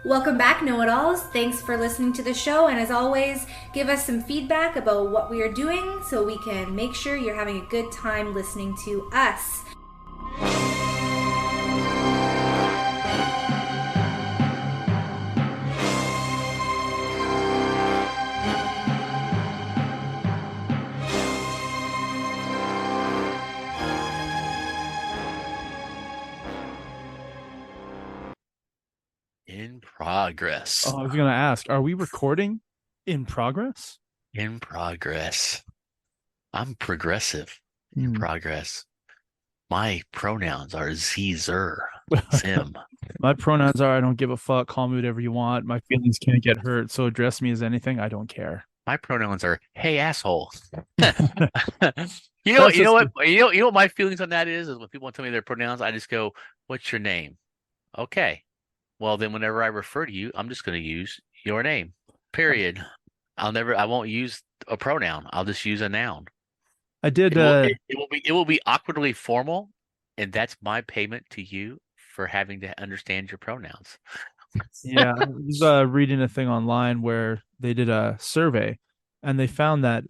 Welcome back, Know-It-Alls. Thanks for listening to the show, and as always, give us some feedback about what we are doing so we can make sure you're having a good time listening to us. In progress. Oh, I was going to ask, are we recording in progress? In progress. I'm progressive. In progress. My pronouns are Zer. Zim. My pronouns are I don't give a fuck. Call me whatever you want. My feelings can't get hurt. So address me as anything. I don't care. My pronouns are hey asshole. That's You know just what you know what my feelings on that is when people tell me their pronouns, I just go, "What's your name?" Okay. Well, then whenever I refer to you, I'm just going to use your name. Period. I won't use a pronoun. I'll just use a noun. I did. It will be awkwardly formal, and that's my payment to you for having to understand your pronouns. Yeah, I was reading a thing online where they did a survey, and they found that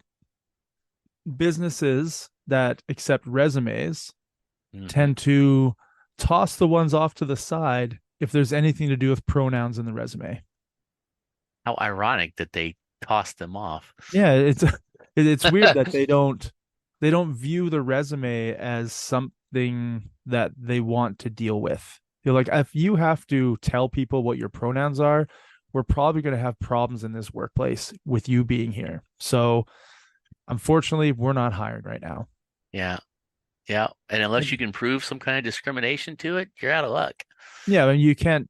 businesses that accept resumes Mhm. tend to toss the ones off to the side if there's anything to do with pronouns in the resume. How ironic that they tossed them off. Yeah, it's weird that they don't view the resume as something that they want to deal with. You're like, if you have to tell people what your pronouns are, we're probably going to have problems in this workplace with you being here. So, unfortunately, we're not hiring right now. Yeah, yeah. And unless you can prove some kind of discrimination to it, you're out of luck. Yeah, and you can't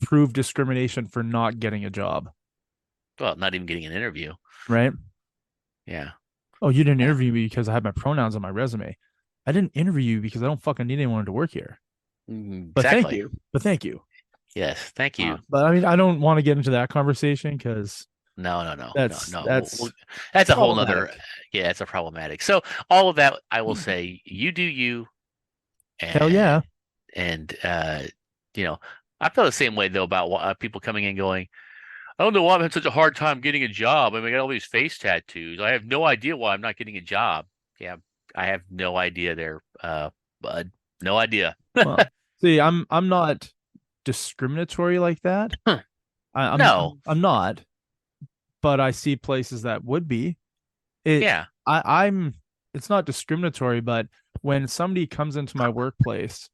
prove discrimination for not getting a job, Well, not even getting an interview. right? Yeah, Oh, you didn't yeah. interview me because I have my pronouns on my resume. I didn't interview you because I don't fucking need anyone to work here. But thank Exactly. you. But thank you. Yes. Thank you. But I mean, I don't want to get into that conversation because No, no, no, no, that's no. that's That's a whole nother. problematic. Yeah, it's a problematic. So all of that, I will say, you do you, Hell and yeah. and you know, I feel the same way though about people coming in going, I don't know why I'm having such a hard time getting a job. I mean, I got all these face tattoos. I have no idea why I'm not getting a job. Yeah, I have no idea there, bud. No idea. Well, see, I'm not discriminatory like that. Huh. I, I'm No. I'm I'm not, but I see places that would be. It Yeah. I'm it's not discriminatory, but when somebody comes into my workplace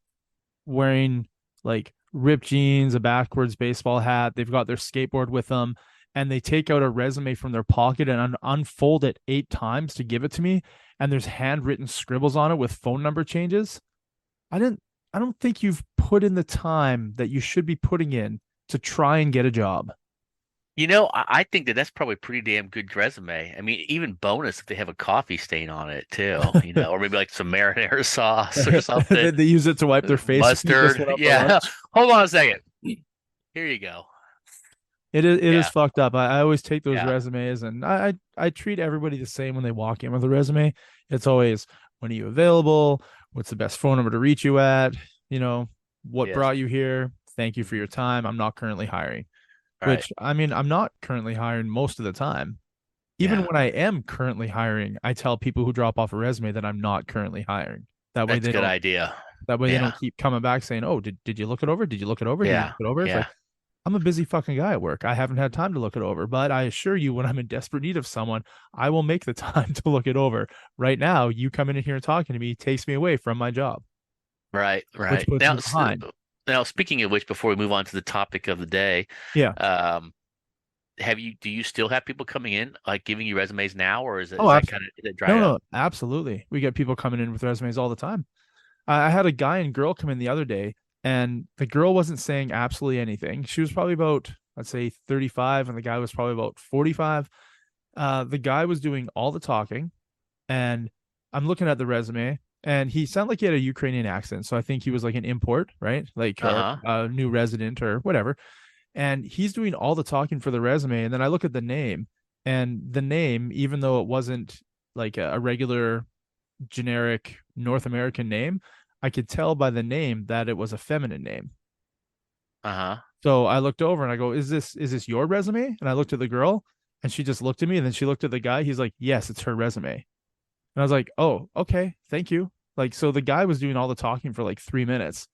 wearing like ripped jeans, a backwards baseball hat. They've got their skateboard with them, and they take out a resume from their pocket and unfold it 8 times to give it to me. And there's handwritten scribbles on it with phone number changes. I didn't. I don't think you've put in the time that you should be putting in to try and get a job. I think that that's probably a pretty damn good resume. I mean, even bonus if they have a coffee stain on it too, or maybe like some marinara sauce or something, They use it to wipe their face when they just mustard. went out for Yeah. lunch. Hold on a second. Here you go. It is Yeah. fucked up. I always take those Yeah. resumes and I treat everybody the same when they walk in with a resume. It's always when are you available? What's the best phone number to reach you at? You know, what Yes. brought you here? Thank you for your time. I'm not currently hiring. All right. Which I mean, I'm not currently hiring most of the time. Even Yeah. when I am currently hiring, I tell people who drop off a resume that I'm not currently hiring. That way That's a they good don't idea. that way they Yeah. don't keep coming back saying, "Oh, did you look it over? Did you look it over? Did you Yeah. look it over?" It's Yeah. like I'm a busy fucking guy at work. I haven't had time to look it over, but I assure you, when I'm in desperate need of someone, I will make the time to look it over. Right now, you coming in here and talking to me takes me away from my job, Right. which Right. puts me behind. Now, speaking of which, before we move on to the topic of the day, Yeah. um, do you still have people coming in like giving you resumes now, or Oh, is it dried no, up? no, absolutely. We get people coming in with resumes all the time. I had a guy and girl come in the other day, and the girl wasn't saying absolutely anything. She was probably about, I'd say, 35, and the guy was probably about 45. The guy was doing all the talking, and I'm looking at the resume, and he sounded like he had a Ukrainian accent. So I think he was like an import, right? Like or Uh-huh. a new resident or whatever. And he's doing all the talking for the resume. And then I look at the name, and the name, even though it wasn't like a regular generic North American name, I could tell by the name that it was a feminine name. Uh-huh. So I looked over and I go, is this your resume? And I looked at the girl and she just looked at me and then she looked at the guy. He's like, yes, it's her resume. And I was like, oh, okay, thank you. Like, so the guy was doing all the talking for like 3 minutes.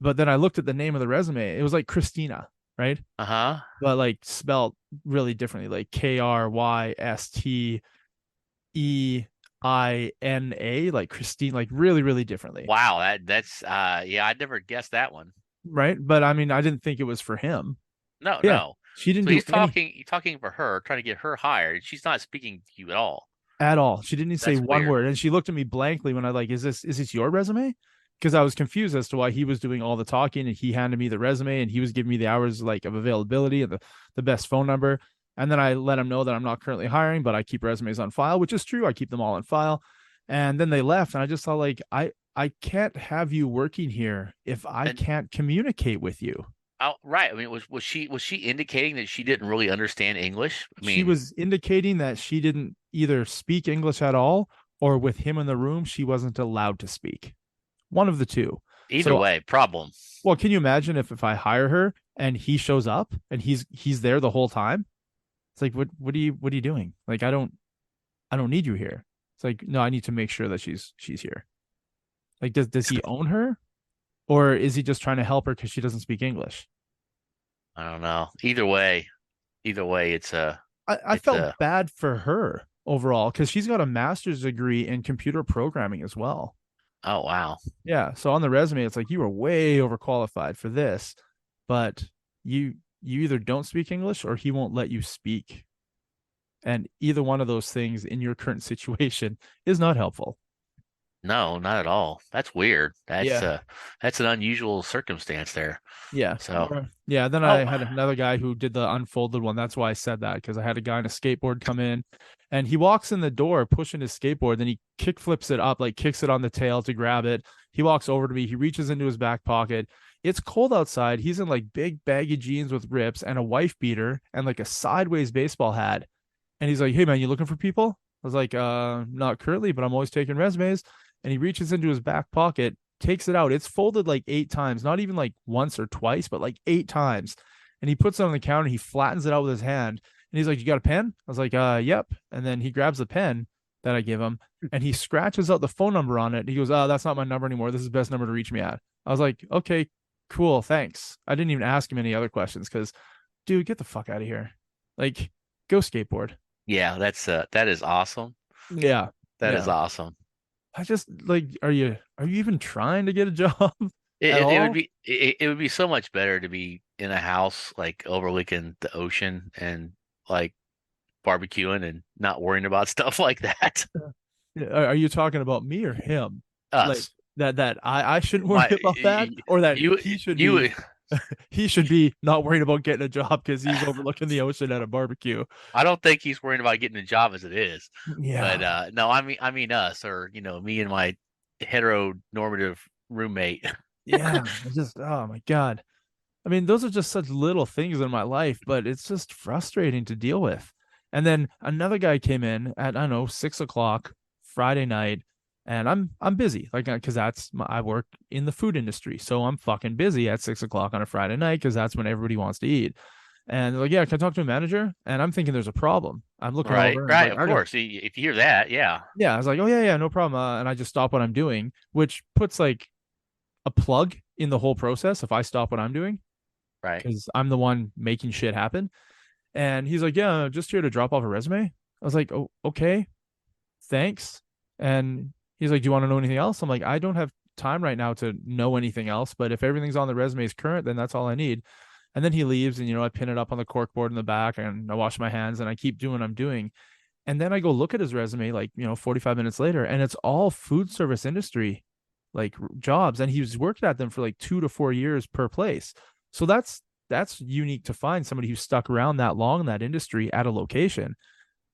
But then I looked at the name of the resume. It was like Christina, right? Uh-huh. But like spelled really differently, like Krystena, like Christine, like really, really differently. Wow, that's yeah, I'd never guessed that one. Right. But I mean, I didn't think it was for him. No, Yeah. no. She didn't So do any he's talking for her, trying to get her hired. She's not speaking to you at all. at all. She didn't even say That's one weird. word. And she looked at me blankly when I like, is this your resume? Because I was confused as to why he was doing all the talking and he handed me the resume and he was giving me the hours like of availability and the best phone number. And then I let him know that I'm not currently hiring, but I keep resumes on file, which is true. I keep them all on file. And then they left. And I just thought like I can't have you working here if I And can't communicate with you. right. I mean, was she indicating that she didn't really understand English? I She mean, was indicating that she didn't either speak English at all or with him in the room, she wasn't allowed to speak. One of the two. either So, way, problem. well, can you imagine if I hire her and he shows up and he's there the whole time? It's like what are you doing? Like I don't need you here. It's like no, I need to make sure that she's here. Like does he own her or is he just trying to help her because she doesn't speak English? I don't know. Either way, I it's felt a bad for her overall because she's got a master's degree in computer programming as well. oh wow. Yeah. So on the resume, it's like you were way overqualified for this, but you either don't speak English or he won't let you speak. And either one of those things in your current situation is not helpful. No, not at all. That's weird. Yeah. That's an unusual circumstance there. Yeah. So, Yeah. Then I oh, had another guy who did the unfolded one. That's why I said that because I had a guy on a skateboard come in and he walks in the door pushing his skateboard. Then he kick flips it up, like kicks it on the tail to grab it. He walks over to me. He reaches into his back pocket. It's cold outside. He's in like big baggy jeans with rips and a wife beater and like a sideways baseball hat. And he's like, hey, man, you looking for people? I was like, not currently, but I'm always taking resumes. And he reaches into his back pocket, takes it out. It's folded like 8 times, not even like once or twice, but like 8 times. And he puts it on the counter. He flattens it out with his hand. And he's like, you got a pen? I was like, yep. And then he grabs the pen that I give him and he scratches out the phone number on it. He goes, that's not my number anymore. This is the best number to reach me at. I was like, okay, cool. Thanks. I didn't even ask him any other questions because, dude, get the fuck out of here. Like, go skateboard. yeah, that is awesome. Yeah. That is Yeah. awesome. I just like, are you even trying to get a job at It would all? be it would be so much better to be in a house like overlooking the ocean and like barbecuing and not worrying about stuff like that. Are you talking about me or him? Like Us. that I shouldn't worry My about that, or that you he should you be he should be not worried about getting a job because he's overlooking the ocean at a barbecue. I don't think he's worrying about getting a job as it is. But Yeah, no, I mean us or me and my heteronormative roommate. yeah. It's just oh my god. I mean, those are just such little things in my life, but it's just frustrating to deal with. And then another guy came in at I don't know 6 o'clock Friday night, and I'm busy like because I work in the food industry, so I'm fucking busy at 6 o'clock on a Friday night because that's when everybody wants to eat. And they're like, yeah, can I talk to a manager? And I'm thinking there's a problem. I'm looking Right, over and right, like, of I got course. If you hear that, yeah, yeah. I was like, oh yeah, yeah, no problem. And I just stop what I'm doing, which puts like a plug in the whole process if I stop what I'm doing right. because I'm the one making shit happen. And he's like, yeah, I'm just here to drop off a resume. I was like, oh, okay, thanks. And he's like, do you want to know anything else? I'm like, I don't have time right now to know anything else, but if everything's on the resume is current, then that's all I need. And then he leaves and, I pin it up on the cork board in the back and I wash my hands and I keep doing what I'm doing. And then I go look at his resume, like, 45 minutes later, and it's all food service industry, like jobs. And he's worked at them for like 2 to 4 years per place. So that's unique to find somebody who's stuck around that long in that industry at a location.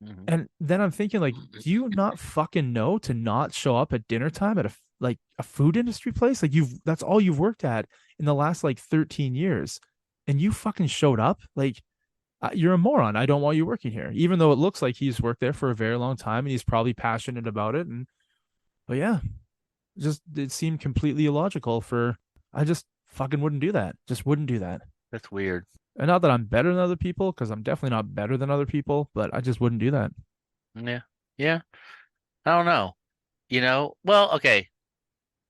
Mhm. And then I'm thinking, like, do you not fucking know to not show up at dinner time at a food industry place? Like that's all you've worked at in the last like 13 years. And you fucking showed up. Like, you're a moron. I don't want you working here, even though it looks like he's worked there for a very long time and he's probably passionate about it. But yeah, just it seemed completely illogical for I just Fucking wouldn't do that. Just wouldn't do that. That's weird. And not that I'm better than other people, because I'm definitely not better than other people, but I just wouldn't do that. Yeah. Yeah. I don't know. Well, okay.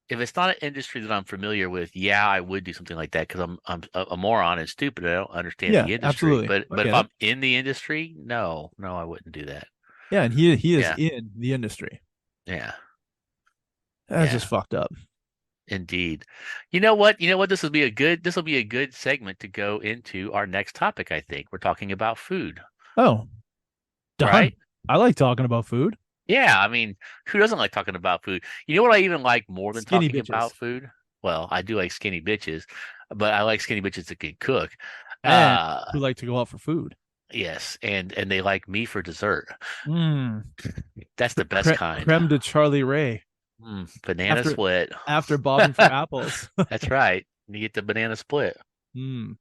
If it's not an industry that I'm familiar with, yeah, I would do something like that because I'm a moron and stupid. I don't understand Yeah, the industry. absolutely. But I but if get it. I'm in the industry, no, I wouldn't do that. Yeah, and he is Yeah. in the industry. Yeah. That's Yeah. just fucked up. Indeed. You know what? This will be a good segment to go into our next topic, I think. We're talking about food, Oh, done. right? I like talking about food. Yeah, I mean, who doesn't like talking about food? You know what I even like more than Skinny talking bitches. about food? Well, I do like skinny bitches, but I like skinny bitches that can cook. And Uh, who like to go out for food. yes, and they like me for dessert. Mm, That's the best kind. creme de Charlie Ray Banana after split. bobbing for apples. That's right. You get the banana split Mm.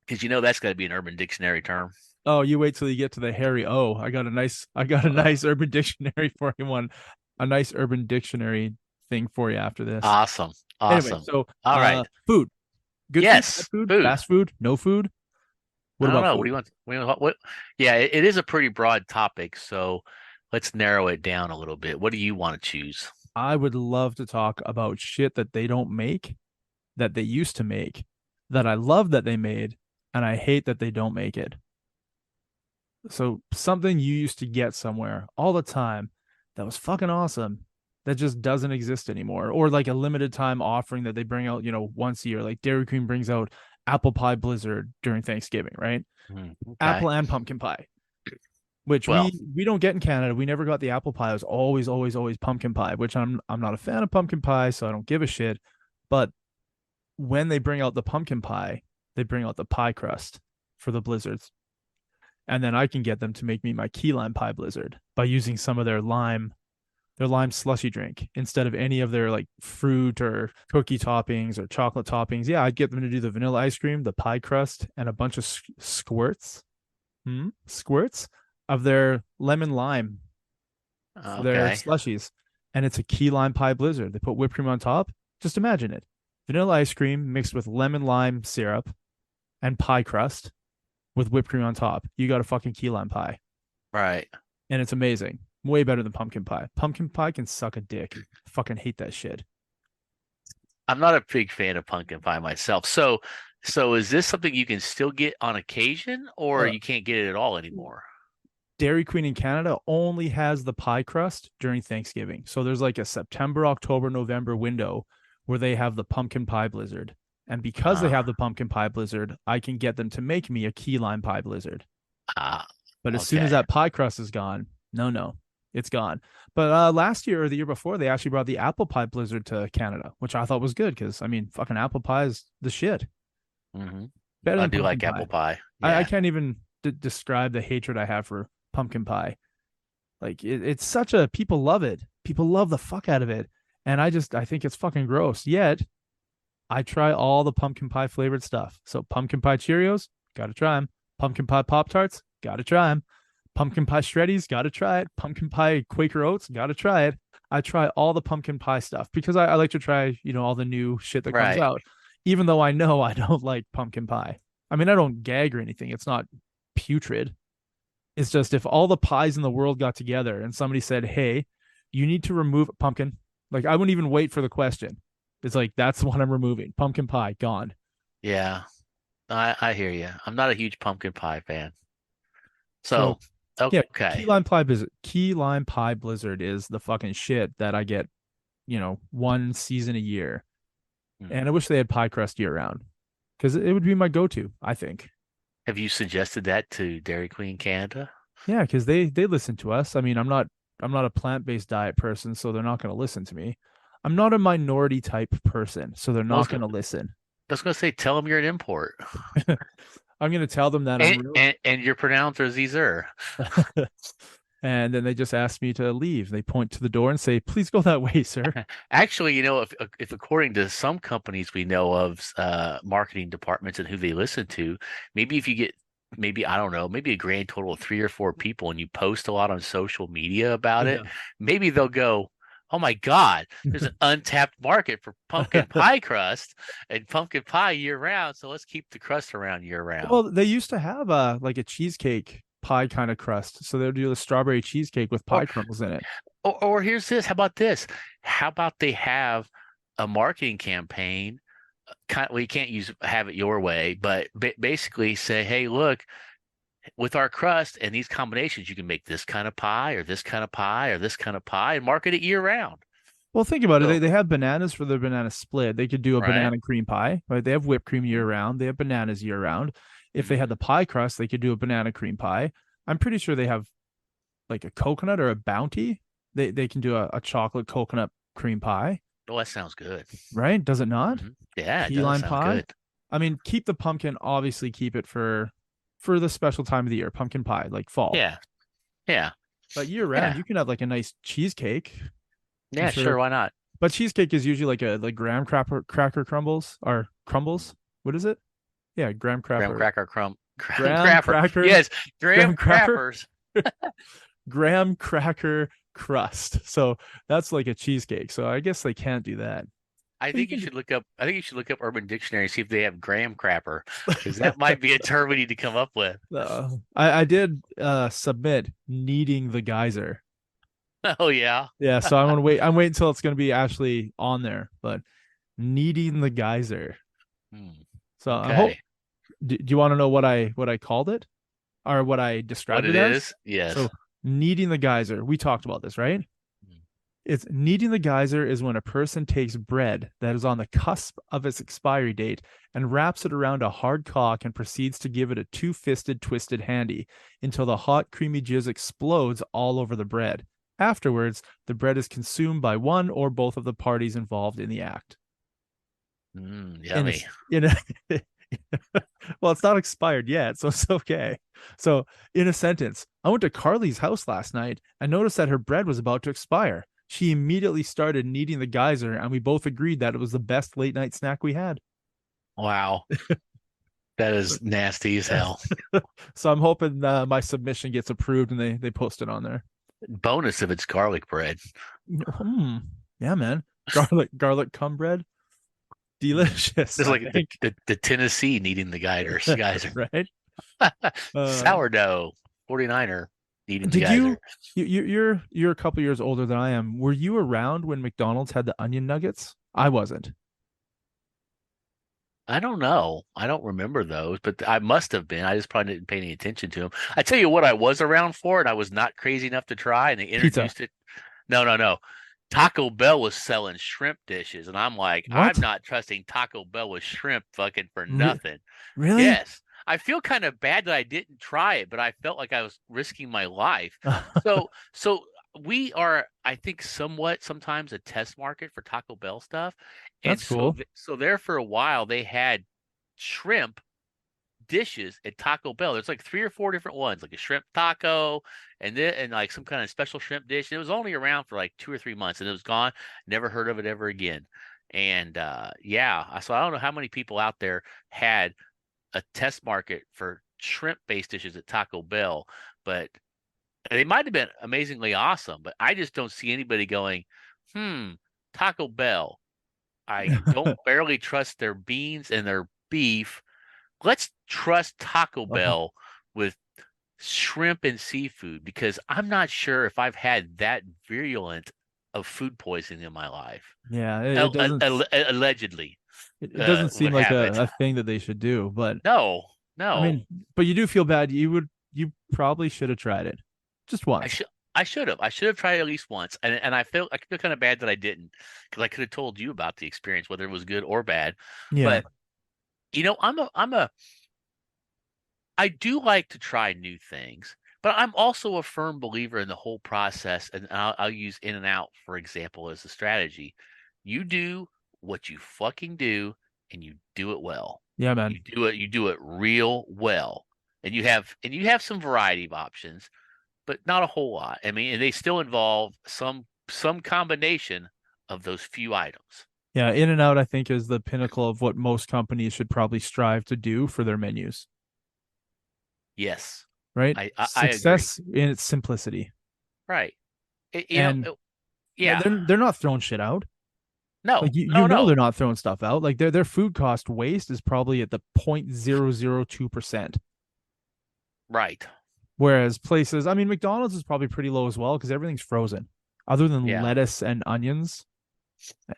because that's got to be an Urban Dictionary term. Oh, you wait till you get to the Harry O. I got a nice Urban Dictionary for you one. A nice Urban Dictionary thing for you after this. Awesome. Anyway, Awesome. so All right. food. Good food, bad Yes, food, food. fast food, no food. What I don't about know. What food? do you want? What? Yeah, it is a pretty broad topic, so let's narrow it down a little bit. What do you want to choose? I would love to talk about shit that they don't make, that they used to make, that I love that they made, and I hate that they don't make it. So something you used to get somewhere all the time that was fucking awesome that just doesn't exist anymore. Or like a limited time offering that they bring out, once a year. Like Dairy Queen brings out apple pie blizzard during Thanksgiving, right? Okay. Apple and pumpkin pie, which Well, we don't get in Canada. We never got the apple pie. It was always, always, always pumpkin pie, which I'm not a fan of pumpkin pie, so I don't give a shit. But when they bring out the pumpkin pie, they bring out the pie crust for the blizzards. And then I can get them to make me my key lime pie blizzard by using some of their lime slushy drink instead of any of their like fruit or cookie toppings or chocolate toppings. Yeah, I'd get them to do the vanilla ice cream, the pie crust, and a bunch of squirts of their lemon lime for their okay. slushies. And it's a key lime pie blizzard. They put whipped cream on top. Just imagine it. Vanilla ice cream mixed with lemon lime syrup and pie crust with whipped cream on top. You got a fucking key lime pie. Right. And it's amazing. Way better than pumpkin pie. Pumpkin pie can suck a dick. Fucking hate that shit. I'm not a big fan of pumpkin pie myself. So is this something you can still get on occasion, or Uh, you can't get it at all anymore? Dairy Queen in Canada only has the pie crust during Thanksgiving. So there's like a September, October, November window where they have the pumpkin pie blizzard. And because they have the pumpkin pie blizzard, I can get them to make me a key lime pie blizzard. Ah, But as soon as okay. that pie crust is gone, no, it's gone. But last year or the year before, they actually brought the apple pie blizzard to Canada, which I thought was good because I mean, fucking apple pie is the shit. hmm Better I than do pumpkin like pie. apple pie. I Yeah. can't even describe the hatred I have for pumpkin pie. Like it's such a people love it. People love the fuck out of it, and I think it's fucking gross. Yet I try all the pumpkin pie flavored stuff. So pumpkin pie Cheerios, gotta try them. Pumpkin pie Pop Tarts, gotta try them. Pumpkin pie Shreddies, gotta try it. Pumpkin pie Quaker Oats, gotta try it. I try all the pumpkin pie stuff because I like to try, all the new shit that comes Right. out, even though I know I don't like pumpkin pie. I mean, I don't gag or anything. It's not putrid. It's just if all the pies in the world got together and somebody said, "Hey, you need to remove pumpkin," like I wouldn't even wait for the question. It's like that's what I'm removing. Pumpkin pie gone. Yeah. I hear you. I'm not a huge pumpkin pie fan. So So, yeah, okay. Key lime pie blizzard is the fucking shit that I get, one season a year. Hmm. And I wish they had pie crust year round because it would be my go-to, I think. Have you suggested that to Dairy Queen Canada? Yeah, because they listen to us. I mean, I'm not a plant-based diet person, so they're not going to listen to me. I'm not a minority type person, so they're I was not going gonna, to listen. I was gonna say, tell them you're an import, I'm going to tell them that I'm and real, and your pronouncer is Zer. and then they just ask me to leave. They point to the door and say, "Please go that way, sir." Actually, if according to some companies we know of, marketing departments and who they listen to, maybe if you get maybe I don't know, maybe a grand total of 3 or 4 people, and you post a lot on social media about it, Yeah. maybe they'll go, oh my God, there's an untapped market for pumpkin pie crust and pumpkin pie year round. So let's keep the crust around year round. Well, they used to have like a cheesecake pie kind of crust. So they would do the strawberry cheesecake with Or, pie crumbles in it. or here's this. How about this? How about they have a marketing campaign? We can't have it your way, but basically say, hey, look, with our crust and these combinations, you can make this kind of pie or this kind of pie or this kind of pie and market it year round. Well, think about So, it. They have bananas for their banana split. They could do a right. banana cream pie, right? They have whipped cream year round. They have bananas year round. If they had the pie crust, they could do a banana cream pie. I'm pretty sure they have like a coconut or a bounty. They can do a chocolate coconut cream pie. Oh, that sounds good. Right? Does it not? Mm-hmm. Yeah, Key it does lime sound pie. good. I mean, keep the pumpkin, obviously keep it for the special time of the year, pumpkin pie, like fall. Yeah. Yeah. But year round, you can have like a nice cheesecake. Yeah, sure. Why not? But cheesecake is usually like graham cracker crumbles or crumbles. What is it? Yeah, graham cracker. Graham cracker. Yes, graham crackers. Graham cracker crust. So that's like a cheesecake. So I guess they can't do that. I think you should look up Urban Dictionary and see if they have graham crapper, because that might be a term we need to come up with. I did submit needing the geyser. Oh yeah. Yeah, so I'm waiting until it's gonna be actually on there, but needing the geyser. So okay. I hope. Do you want to know what I called it, or what I described it as? Is? Yes. So needing the geyser. We talked about this, right? It's needing the geyser is when a person takes bread that is on the cusp of its expiry date and wraps it around a hard cock and proceeds to give it a two-fisted twisted handy until the hot creamy jizz explodes all over the bread. Afterwards, the bread is consumed by one or both of the parties involved in the act. Yummy. Well, it's not expired yet, so it's okay. So, in a sentence, I went to Carly's house last night and noticed that her bread was about to expire. She immediately started kneading the geyser, and we both agreed that it was the best late night snack we had. Wow. That is nasty as hell. So I'm hoping my submission gets approved and they post it on there. Bonus if it's garlic bread. Yeah, man. Garlic cum bread. Delicious. It's like the Tennessee needing the geyser. Right? Sourdough 49er needing the geyser. You're a couple years older than I am. Were you around when McDonald's had the onion nuggets? I wasn't. I don't know. I don't remember those, but I must have been. I just probably didn't pay any attention to them. I tell you what I was around for, and I was not crazy enough to try, and they introduced it. No. Taco Bell was selling shrimp dishes, and I'm like, what? I'm not trusting Taco Bell with shrimp fucking for nothing. Really? Yes. I feel kind of bad that I didn't try it, but I felt like I was risking my life. So we are, I think, sometimes a test market for Taco Bell stuff. That's cool. So there for a while they had shrimp dishes at Taco Bell. There's like 3 or 4 different ones, like a shrimp taco and like some kind of special shrimp dish. And it was only around for like 2 or 3 months and it was gone. Never heard of it ever again. And so I don't know how many people out there had a test market for shrimp-based dishes at Taco Bell, but they might have been amazingly awesome. But I just don't see anybody going, Taco Bell. I don't barely trust their beans and their beef. Let's trust Taco Bell with shrimp and seafood, because I'm not sure if I've had that virulent of food poisoning in my life. Yeah, it doesn't, allegedly. It doesn't seem like a thing that they should do, but no. I mean, but you do feel bad. You probably should have tried it just once. I should have. I should have tried it at least once, and I feel kind of bad that I didn't, because I could have told you about the experience, whether it was good or bad. Yeah. But I do like to try new things, but I'm also a firm believer in the whole process. And I'll use In-N-Out, for example, as a strategy. You do what you fucking do, and you do it well. Yeah, man. You do it real well, and you have some variety of options, but not a whole lot. I mean, and they still involve some combination of those few items. Yeah, In-N-Out, I think, is the pinnacle of what most companies should probably strive to do for their menus. Yes. Right? Success agree. in its simplicity. Right. Yeah. They're not throwing shit out. No, Like you no, know no. they're not throwing stuff out. Like their food cost waste is probably at the 0.002%. Right. Whereas places, I mean, McDonald's is probably pretty low as well because everything's frozen, other than Yeah. lettuce and onions. And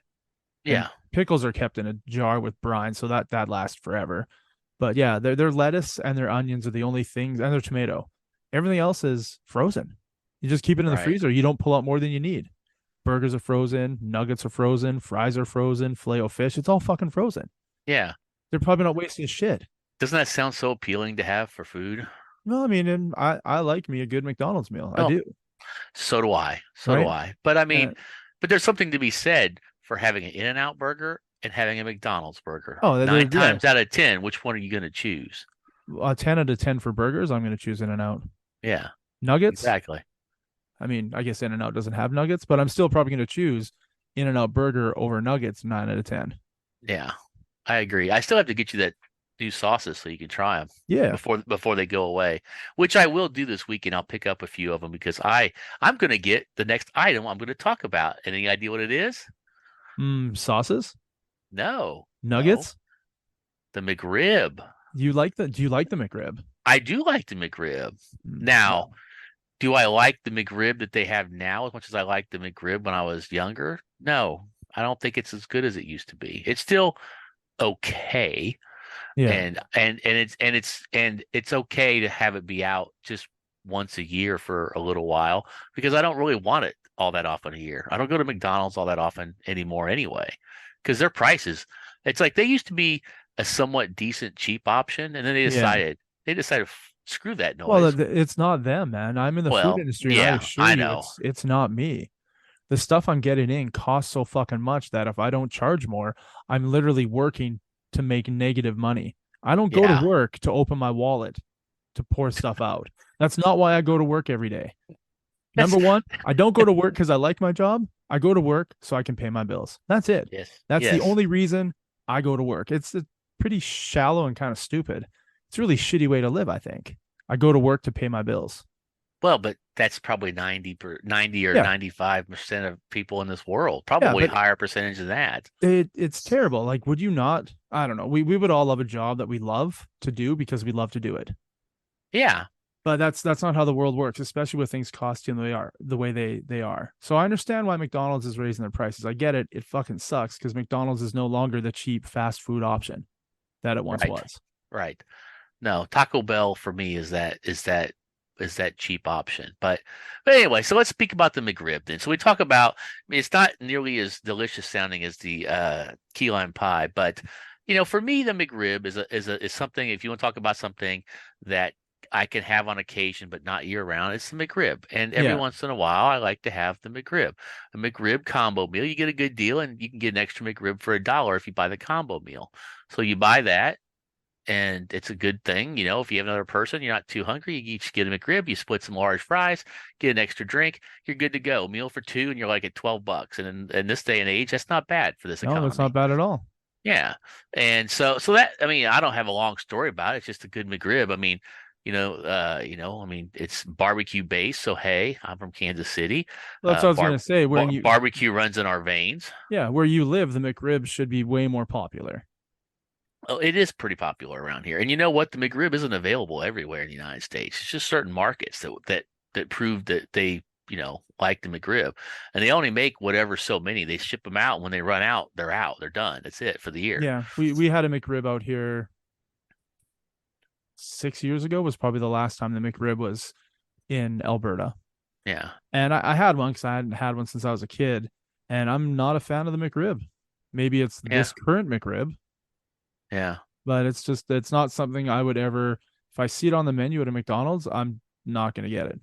Yeah. pickles are kept in a jar with brine, so that lasts forever. But yeah, their lettuce and their onions are the only things, and their tomato. Everything else is frozen. You just keep it in the Right. freezer. You don't pull out more than you need. Burgers are frozen, nuggets are frozen, fries are frozen, filet o fish. It's all fucking frozen. Yeah. They're probably not wasting shit. Doesn't that sound so appealing to have for food? No, I mean, and I like me a good McDonald's meal. I Oh, do, so do I. So do right? I. But I mean, And but there's something to be said for having an In-N-Out burger and having a McDonald's burger. oh, Nine yeah, times out of 10, which one are you going to choose? 10 out of 10 for burgers. I'm going to choose In-N-Out. Yeah, Nuggets. exactly. I mean, I guess In-N-Out doesn't have nuggets, but I'm still probably going to choose In-N-Out burger over nuggets 9 out of 10. Yeah, I agree. I still have to get you that new sauces so you can try them Yeah. before they go away, which I will do this weekend. I'll pick up a few of them because I'm going to get the next item I'm going to talk about. Any idea what it is? Sauces? No, no, Nuggets? the McRib. Do you like the McRib? I do like the McRib. No. Now, do I like the McRib that they have now as much as I liked the McRib when I was younger? No, I don't think it's as good as it used to be. It's still okay, Yeah. and it's okay to have it be out just once a year for a little while because I don't really want it all that often a year. I don't go to McDonald's all that often anymore anyway because their prices. It's like they used to be a somewhat decent cheap option, and then Yeah. they decided screw that Well, noise. it's not them, man. I'm in the food Well, industry, and I yeah, assure I you, know. it's not me. The stuff I'm getting in costs so fucking much that if I don't charge more, I'm literally working to make negative money. I don't go to Yeah. work to open my wallet to pour stuff out. That's not why I go to work every day. That's Number one, I don't go to work because I like my job. I go to work so I can pay my bills. That's it. yes. That's the Yes. only reason I go to work. It's pretty shallow and kind of stupid. It's a really shitty way to live, I think. I go to work to pay my bills. Well, but that's probably 90 or Yeah. 95% of people in this world. Yeah, Probably but higher percentage than that. it's terrible. Like, would you not? I don't know. We would all love a job that we love to do because we love to do it. Yeah. But that's not how the world works, especially with things costing the way they are. So I understand why McDonald's is raising their prices. I get it. It fucking sucks because McDonald's is no longer the cheap fast food option that it once Right. was. Right. No, Taco Bell for me is that cheap option. But anyway, so let's speak about the McRib then. So we talk about, I mean, it's not nearly as delicious sounding as the key lime pie, but for me, the McRib is something. If you want to talk about something that I can have on occasion, but not year round, it's the McRib. And every Yeah. once in a while, I like to have the McRib, a McRib combo meal. You get a good deal, and you can get an extra McRib for $1 if you buy the combo meal. So you buy that. And it's a good thing, if you have another person, you're not too hungry, you each get a McRib, you split some large fries, get an extra drink, you're good to go. Meal for two, and you're like at $12. And in this day and age, that's not bad for this No, economy. that's not bad at all. Yeah. And so that, I mean, I don't have a long story about it. It's just a good McRib. I mean, it's barbecue based. So hey, I'm from Kansas City. Well, that's what I was gonna say. Barbecue runs in our veins. Yeah, where you live, the McRib should be way more popular. Oh, it is pretty popular around here. And you know what? The McRib isn't available everywhere in the United States. It's just certain markets that prove that they, like the McRib. And they only make whatever so many. They ship them out. When they run out, they're out. They're done. That's it for the year. Yeah, we had a McRib out here 6 years ago was probably the last time the McRib was in Alberta. Yeah. And I had one because I hadn't had one since I was a kid. And I'm not a fan of the McRib. Maybe it's this current McRib. Yeah. But it's not something I would ever, if I see it on the menu at a McDonald's, I'm not going to get it.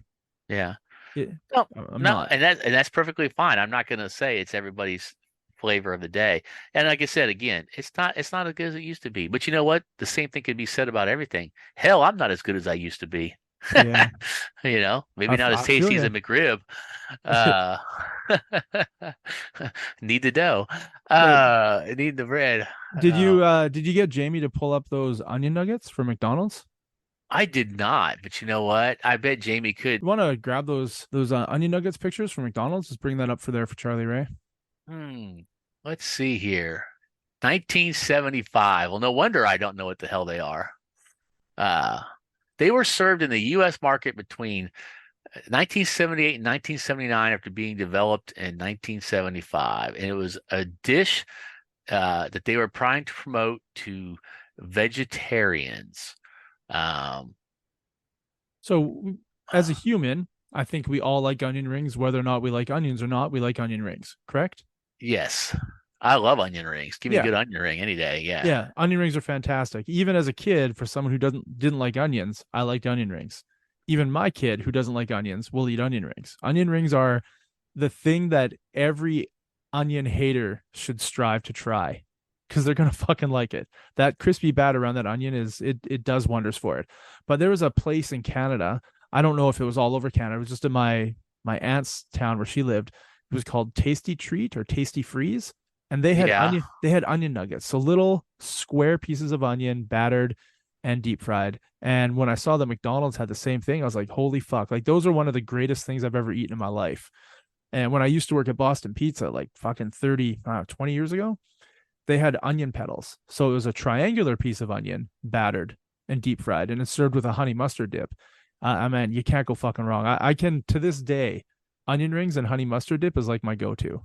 Yeah. I'm not. And that's perfectly fine. I'm not going to say it's everybody's flavor of the day. And like I said, again, it's not as good as it used to be. But you know what? The same thing could be said about everything. Hell, I'm not as good as I used to be. Yeah. Maybe not as tasty as a McRib. Need the dough. Need the bread. Did you get Jamie to pull up those onion nuggets for McDonald's? I did not, but you know what? I bet Jamie could. You want to grab those onion nuggets pictures from McDonald's? Just bring that up for there for Charlie Ray. Hmm. Let's see here. 1975. Well, no wonder I don't know what the hell they are. Uh, they were served in the U.S. market between 1978 and 1979 after being developed in 1975. And it was a dish that they were trying to promote to vegetarians. Um, So, as a human, I think we all like onion rings, whether or not we like onions or not. We like onion rings, correct? yes, I love onion rings. Give me a Yeah, good onion ring any day. Yeah. yeah. Onion rings are fantastic. Even as a kid, for someone who didn't like onions, I liked onion rings. Even my kid who doesn't like onions will eat onion rings. Onion rings are the thing that every onion hater should strive to try because they're gonna fucking like it. That crispy bat around that onion it does wonders for it. But there was a place in Canada. I don't know if it was all over Canada. It was just in my aunt's town where she lived. It was called Tasty Treat or Tasty Freeze, and Yeah. they had onion nuggets, so little square pieces of onion battered and deep fried. And when I saw that McDonald's had the same thing, I was like, holy fuck! Like those are one of the greatest things I've ever eaten in my life. And when I used to work at Boston Pizza, like fucking 30, 20 years ago, they had onion petals. So it was a triangular piece of onion, battered and deep fried, and it's served with a honey mustard dip. I mean, you can't go fucking wrong. I can, to this day, onion rings and honey mustard dip is like my go to.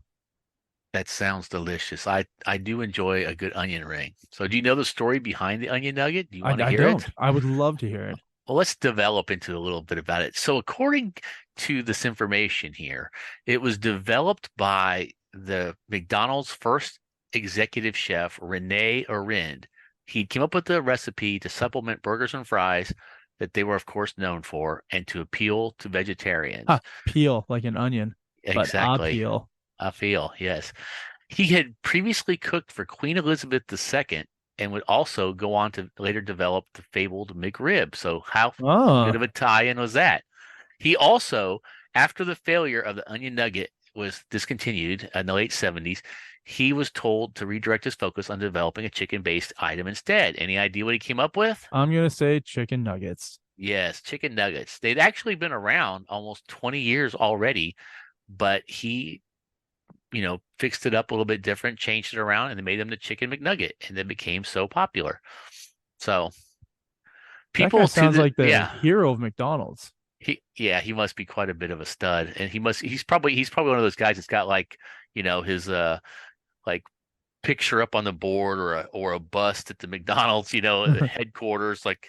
That sounds delicious. I do enjoy a good onion ring. So do you know the story behind the onion nugget? Do you want to I hear it? don't. I would love to hear it. Well, let's develop into a little bit about it. So according to this information here, it was developed by the McDonald's first executive chef, Rene Arend. He came up with the recipe to supplement burgers and fries that they were, of course, known for, and to appeal to vegetarians. Huh, peel like an onion, but a Exactly. peel. I feel, yes. He had previously cooked for Queen Elizabeth II and would also go on to later develop the fabled McRib. So how good Oh, of a tie-in was that? He also, after the failure of the onion nugget was discontinued in the late 70s, he was told to redirect his focus on developing a chicken-based item instead. Any idea what he came up with? I'm gonna say chicken nuggets. Yes, chicken nuggets. They'd actually been around almost 20 years already, but he fixed it up a little bit different, changed it around, and they made them the Chicken McNugget, and they became so popular. So That guy people to sounds the like the hero of McDonald's. he must be quite a bit of a stud, and he's probably one of those guys that's got like his like picture up on the board or a bust at the McDonald's headquarters like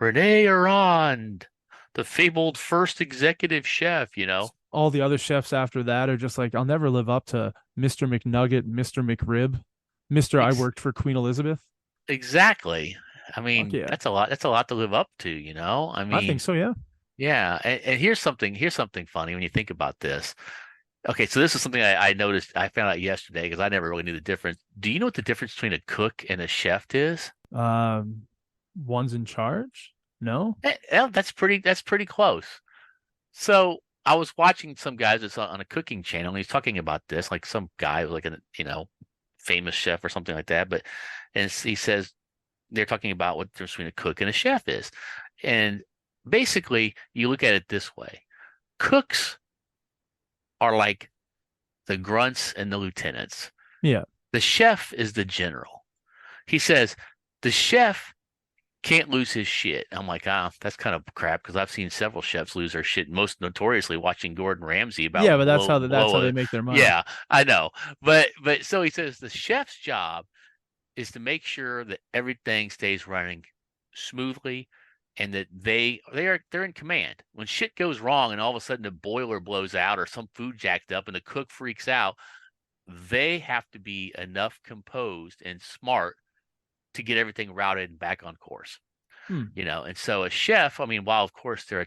Rene Arend, the fabled first executive chef. All the other chefs after that are just like, I'll never live up to Mr. McNugget, Mr. McRib, Mr. I Ex- worked for Queen Elizabeth. exactly. I Fuck mean, yeah. that's a lot. That's a lot to live up to. I I think mean, so, yeah. yeah. And here's something funny when you think about this. Okay, so this is something I noticed. I found out yesterday because I never really knew the difference. Do you know what the difference between a cook and a chef is? Um, one's in charge? No? Yeah, that's pretty close. So I was watching some guys that's on a cooking channel, and he's talking about this, like some guy, like a famous chef or something like that. And he says they're talking about what the difference between a cook and a chef is. And basically, you look at it this way: cooks are like the grunts and the lieutenants. Yeah. The chef is the general. He says the chef can't lose his shit. I'm like, that's kind of crap because I've seen several chefs lose their shit, most notoriously watching Gordon Ramsay Yeah, about but that's how blow they it. make their money. Yeah, I know. But so he says the chef's job is to make sure that everything stays running smoothly and that they're in command. When shit goes wrong and all of a sudden the boiler blows out or some food jacked up and the cook freaks out, they have to be enough composed and smart to get everything routed and back on course. Hmm. And so a chef, I mean, while of course they're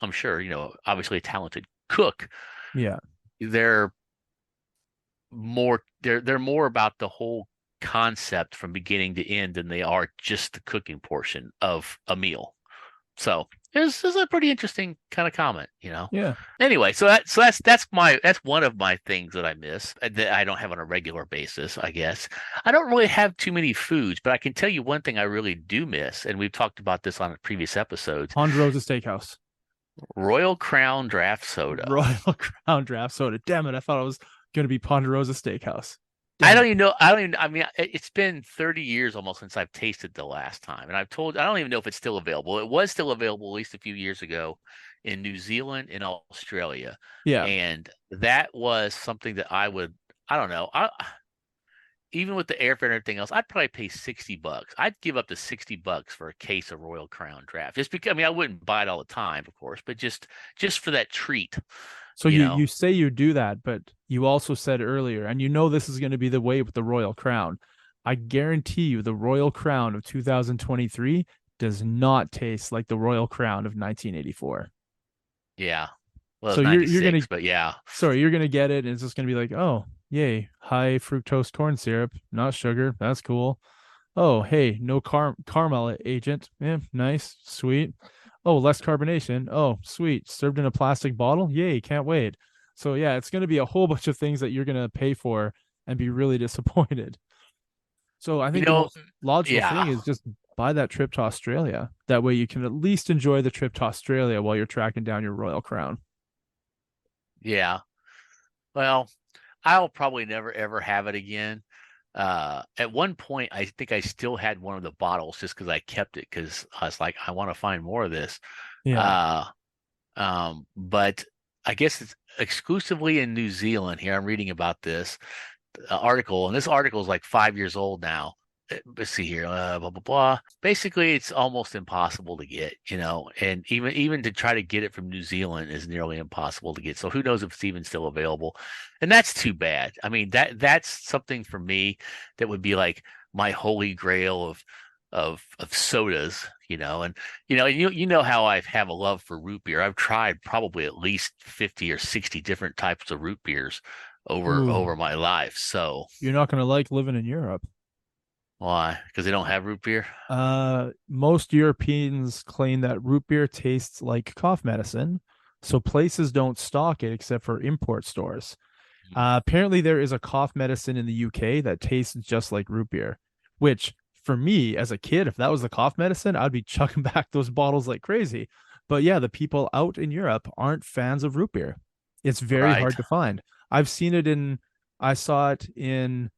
I'm sure, obviously a talented cook, Yeah. they're more about the whole concept from beginning to end than they are just the cooking portion of a meal. So it's a pretty interesting kind of comment, you know. Yeah. Anyway, that's one of my things that I miss that I don't have on a regular basis, I guess. I don't really have too many foods, but I can tell you one thing I really do miss, and we've talked about this on previous episodes. Ponderosa Steakhouse. Royal Crown Draft Soda. Royal Crown Draft Soda. Damn it. I thought it was going to be Ponderosa Steakhouse. I Damn don't it. even know. I mean, it's been 30 years almost since I've tasted the last time. And I don't even know if it's still available. It was still available at least a few years ago in New Zealand and Australia. Yeah. And that was something that I don't know. Even with the airfare and everything else, I'd probably pay $60. I'd give up to $60 for a case of Royal Crown Draft. Just because, I mean, I wouldn't buy it all the time, of course, but just for that treat. So you you, know. you say you do that, but you also said earlier, and you know this is going to be the way with the Royal Crown. I guarantee you the Royal Crown of 2023 does not taste like the Royal Crown of 1984. Yeah. Well, So it's you're 96, gonna but yeah. you're gonna get it, and it's just gonna be like, oh, yay, high fructose corn syrup, not sugar. That's cool. Oh, hey, no caramel agent. Yeah, nice, sweet. Oh, less carbonation. Oh, sweet. Served in a plastic bottle. Yay, can't wait. So yeah, it's gonna be a whole bunch of things that you're gonna pay for and be really disappointed. So I You think the know, most logical yeah. thing is just buy that trip to Australia. That way you can at least enjoy the trip to Australia while you're tracking down your Royal Crown. Yeah. Well, I'll probably never ever have it again. At one point, I think I still had one of the bottles just because I kept it because I was like, I want to find more of this. Yeah. But I guess it's exclusively in New Zealand. Here, I'm reading about this article, and this article is like 5 years old now. Let's see here, blah blah blah. Basically, it's almost impossible to get, you know, and even to try to get it from New Zealand is nearly impossible to get. So who knows if it's even still available? And that's too bad. I mean, that's something for me that would be like my holy grail of sodas, you know. And you know how I have a love for root beer. I've tried probably at least 50 or 60 different types of root beers Ooh, over my life. So you're not gonna like living in Europe. why? Because they don't have root beer? Most Europeans claim that root beer tastes like cough medicine, so places don't stock it except for import stores. Apparently, there is a cough medicine in the UK that tastes just like root beer, which for me as a kid, if that was the cough medicine, I'd be chucking back those bottles like crazy. But yeah, the people out in Europe aren't fans of root beer. It's very Right. hard to find. I've seen it I saw it in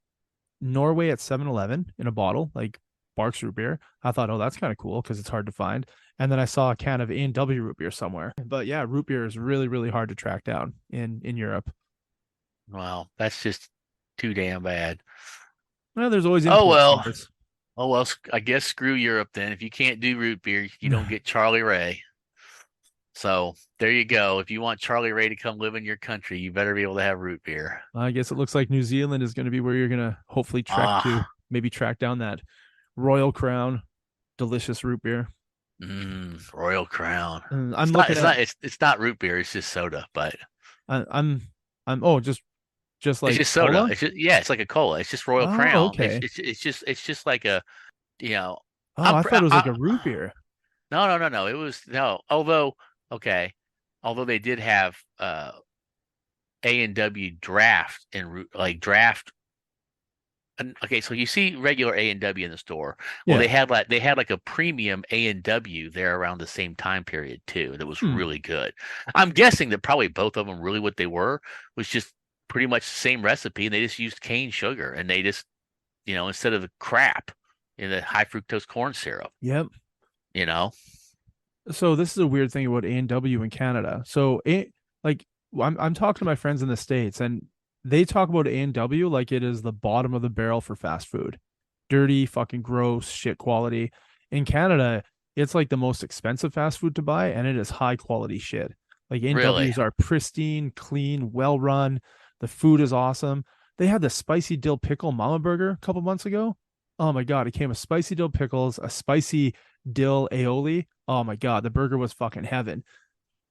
Norway at 7-Eleven in a bottle, like Barks root beer. I thought, oh, that's kind of cool because it's hard to find. And then I saw a can of A&W root beer somewhere. But yeah, root beer is really, really hard to track down in Europe. Well, that's just too damn bad. Well, there's always Oh import well. stores. Oh well, I guess screw Europe then. If you can't do root beer, you don't get Charlie Ray. So there you go. If you want Charlie Ray to come live in your country, you better be able to have root beer. I guess it looks like New Zealand is going to be where you're going to hopefully trek to, Ah, maybe track down that Royal Crown, delicious root beer. Royal Crown. I'm looking at. It's not root beer. It's just soda, but I, I'm I'm oh just it's like just soda. cola. It's just yeah, it's like a cola. It's just Royal Oh, Crown. okay. It's just like a you know. Oh, I'm I pr- thought it was like a root I, beer. no. It was no. Okay, although they did have A&W draft and like draft. And, okay, so you see regular A&W in the store. Well, Yeah. they had like a premium A&W there around the same time period too. That was Hmm. really good. I'm guessing that probably both of them really what they were was just pretty much the same recipe, and they just used cane sugar, and they just instead of the crap in the high fructose corn syrup. Yep. You know. So this is a weird thing about A&W in Canada. So like I'm talking to my friends in the States, and they talk about A&W like it is the bottom of the barrel for fast food. Dirty, fucking gross, shit quality. In Canada, it's like the most expensive fast food to buy, and it is high quality shit. Like Really? A&Ws are pristine, clean, well run. The food is awesome. They had the spicy dill pickle mama burger a couple months ago. Oh my god, it came with spicy dill pickles, a spicy dill aioli. Oh my god, the burger was fucking heaven.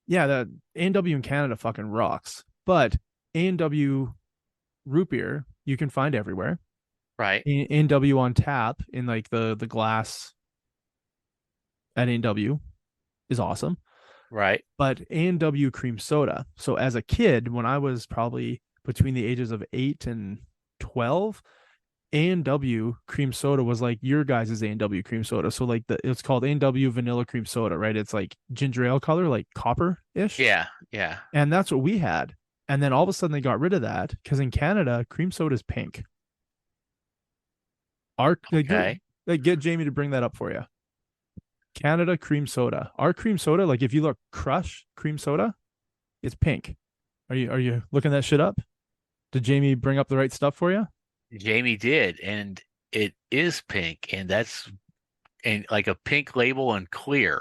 Yeah, the A&W in Canada fucking rocks. But A&W root beer you can find everywhere. Right. A&W on tap in like the glass at A&W is awesome. Right. But A&W cream soda. So as a kid, when I was probably between the ages of 8 and 12, A&W cream soda was like your guys' A&W cream soda. So like it's called A&W vanilla cream soda, right? It's like ginger ale color, like copper-ish. Yeah. Yeah. And that's what we had. And then all of a sudden they got rid of that because in Canada, cream soda is pink. Okay. Get Jamie to bring that up for you. Canada cream soda. Our cream soda, like if you look Crush cream soda, it's pink. Are you looking that shit up? Did Jamie bring up the right stuff for you? Jamie did, and it is pink, and that's and like a pink label and clear.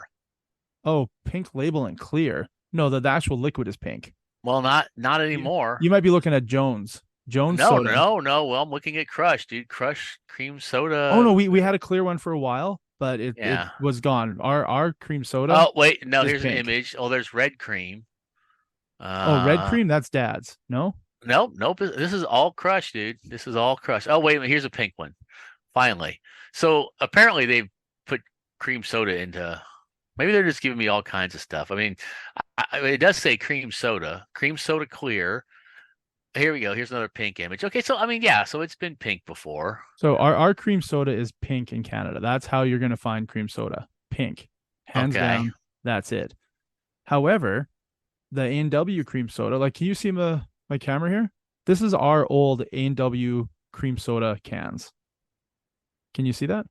Oh, pink label and clear. No, the actual liquid is pink. Well, not You, anymore. you might be looking at Jones. Jones No, soda. no. Well, I'm looking at Crush, dude. Crush cream Oh no, soda. we had a clear one for a while, but it Yeah. was gone. Our cream soda Oh, wait. No, is here's an pink. image. Oh, there's red cream. Oh, red cream, that's Dad's. No? Nope. This is all Crush, dude. This is all Crush. Oh, wait a minute. Here's a pink one. Finally. So apparently they've put cream soda into. Maybe they're just giving me all kinds of stuff. I mean, it does say cream soda clear. Here we go. Here's another pink image. Okay, so I mean, yeah, so it's been pink before. So our cream soda is pink in Canada. That's how you're gonna find cream soda. Pink. Hands Okay. down. That's it. However, the A&W cream soda, like can you see my camera here? This is our old A&W cream soda cans. Can you see that?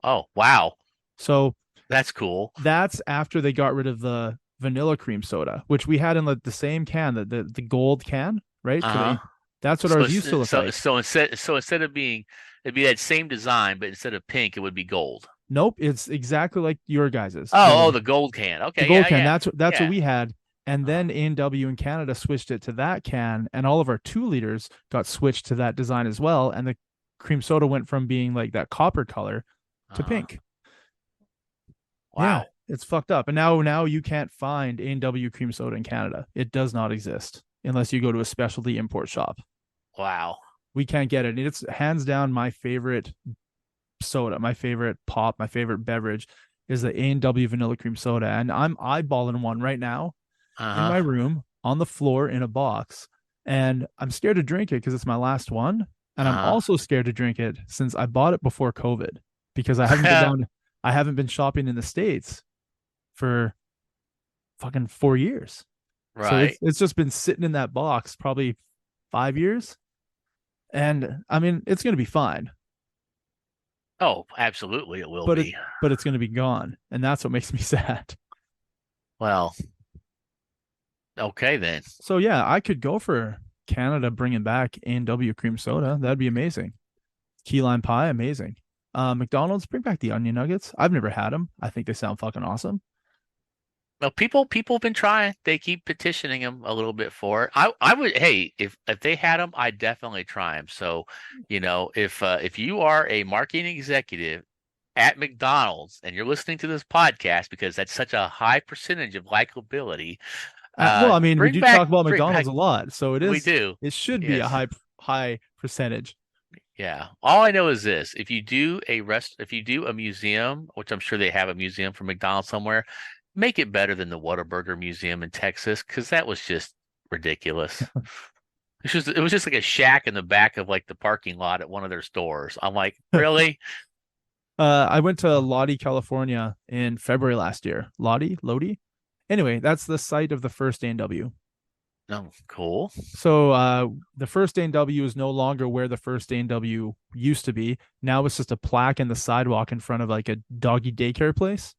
Oh, wow. So That's cool. that's after they got rid of the vanilla cream soda, which we had in the same can, the gold can, right? Uh-huh. That's what ours used to look like. So instead of being it'd be that same design, but instead of pink, it would be gold. Nope, it's exactly like your guys's. Oh, the gold can. The Okay, gold can. yeah. That's Yeah. what we had. And then A&W in Canada switched it to that can, and all of our 2 liters got switched to that design as well. And the cream soda went from being like that copper color to Uh-huh. pink. Wow. Yeah, it's fucked up. And now you can't find A&W cream soda in Canada. It does not exist unless you go to a specialty import shop. Wow. We can't get it. It's hands down my favorite soda, my favorite pop, my favorite beverage is the A&W vanilla cream soda. And I'm eyeballing one right now in my Uh-huh. room on the floor in a box. And I'm scared to drink it because it's my last one. And I'm Uh-huh. also scared to drink it since I bought it before COVID because I haven't been shopping in the States for fucking 4 years. So Right. it's just been sitting in that box probably 5 years. And I mean, it's going to be fine, Oh, absolutely it will but be. but it's going to be gone. And that's what makes me sad. Well, okay then. So yeah, I could go for Canada bringing back A&W cream soda. That'd be amazing. Key lime pie, amazing. McDonald's, bring back the onion nuggets. I've never had them. I think they sound fucking awesome. Well, people have been trying. They keep petitioning them a little bit for it. I would. Hey, if they had them, I'd definitely try them. So, if you are a marketing executive at McDonald's and you're listening to this podcast because that's such a high percentage of likability, Well, I mean, we do talk about bring McDonald's back, a lot, so we do. it should be a Yes. high percentage. Yeah. All I know is this: if you do a museum, which I'm sure they have a museum for McDonald's somewhere, make it better than the Whataburger Museum in Texas, because that was just ridiculous. It was just like a shack in the back of like the parking lot at one of their stores. I'm like, really? I went to Lodi, California in February last year. Lodi. Anyway, that's the site of the first A&W. No, cool. So the first A&W is no longer where the first A&W used to be. Now it's just a plaque in the sidewalk in front of like a doggy daycare place.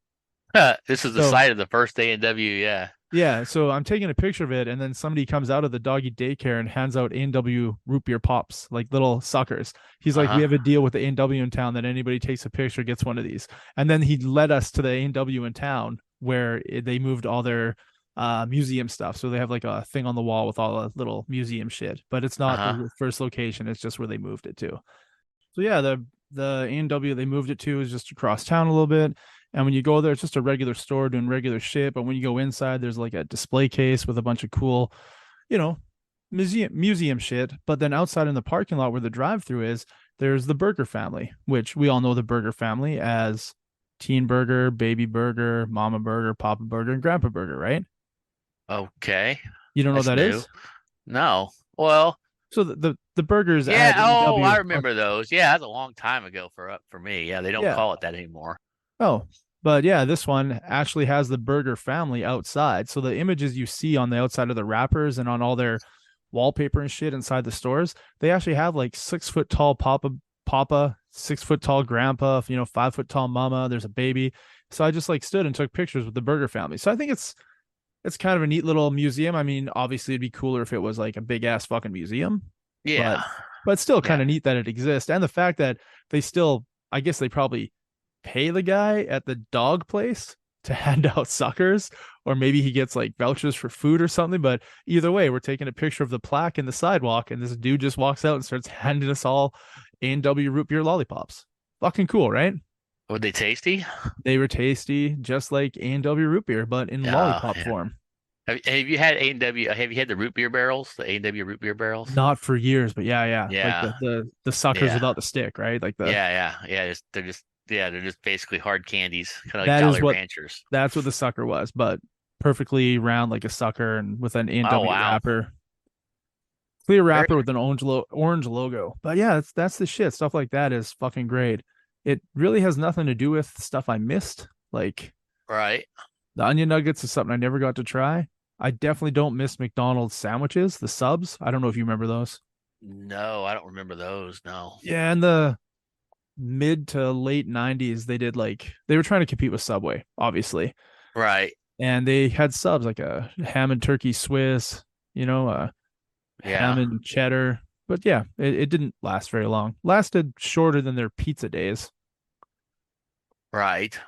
This is the So- site of the first A&W. Yeah. Yeah, so I'm taking a picture of it, and then somebody comes out of the doggy daycare and hands out A&W root beer pops, like little suckers. He's like, Uh-huh. we have a deal with the A&W in town that anybody takes a picture gets one of these. And then he led us to the A&W in town where they moved all their museum stuff. So they have like a thing on the wall with all the little museum shit, but it's not Uh-huh. the first location. It's just where they moved it to. So yeah, the A&W they moved it to is just across town a little bit. And when you go there, it's just a regular store doing regular shit. But when you go inside, there's like a display case with a bunch of cool, museum shit. But then outside in the parking lot where the drive-through is, there's the Burger family, which we all know the Burger family as teen burger, baby burger, mama burger, papa burger, and grandpa burger, right? Okay. You don't know what That's that new. is? No. Well, So the burgers yeah. at Oh, I A&W. remember those. Yeah, that's a long time ago for me. Yeah, they don't Yeah. call it that anymore. Oh, but yeah, this one actually has the burger family outside. So the images you see on the outside of the wrappers and on all their wallpaper and shit inside the stores, they actually have like 6 foot tall papa, 6 foot tall grandpa, 5 foot tall mama. There's a baby. So I just like stood and took pictures with the burger family. So I think it's kind of a neat little museum. I mean, obviously it'd be cooler if it was like a big ass fucking museum, but Yeah. but still kind Yeah. of neat that it exists. And the fact that they still, I guess they probably pay the guy at the dog place to hand out suckers, or maybe he gets like vouchers for food or something. But either way, we're taking a picture of the plaque in the sidewalk, and this dude just walks out and starts handing us all A&W root beer lollipops. Fucking cool, right? Were they tasty? They were tasty, just like A&W root beer, but in lollipop Yeah. form. Have you had A&W? Have you had the root beer barrels? The A&W root beer barrels? Not for years, but yeah. Like Yeah. the suckers Yeah. without the stick, right? Like the Yeah. They're just basically hard candies, kind of like that is Jolly what Ranchers. that's what the sucker was, but perfectly round like a sucker and with an Oh A&W wow. wrapper. Clear Very wrapper with an orange logo. But yeah, that's the shit. Stuff like that is fucking great. It really has nothing to do with stuff I missed. Like right. the onion nuggets is something I never got to try. I definitely don't miss McDonald's sandwiches, the subs. I don't know if you remember those. No, I don't remember those. No. Yeah, in the mid to late 90s, they were trying to compete with Subway, obviously. Right. And they had subs like a ham and turkey Swiss, ham Yeah. and cheddar. But yeah, it didn't last very long. Lasted shorter than their pizza days. Right.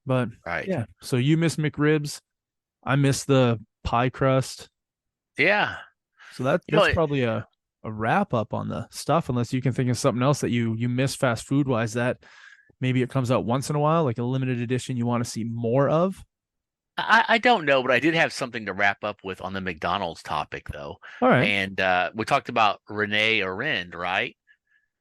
But Right. yeah, so you miss McRibs. I miss the pie crust. Yeah. So that's You know, probably a wrap up on the stuff, unless you can think of something else that you miss fast food wise that maybe it comes out once in a while, like a limited edition you want to see more of. I don't know, but I did have something to wrap up with on the McDonald's topic, though. All right. And we talked about Rene Arend, right?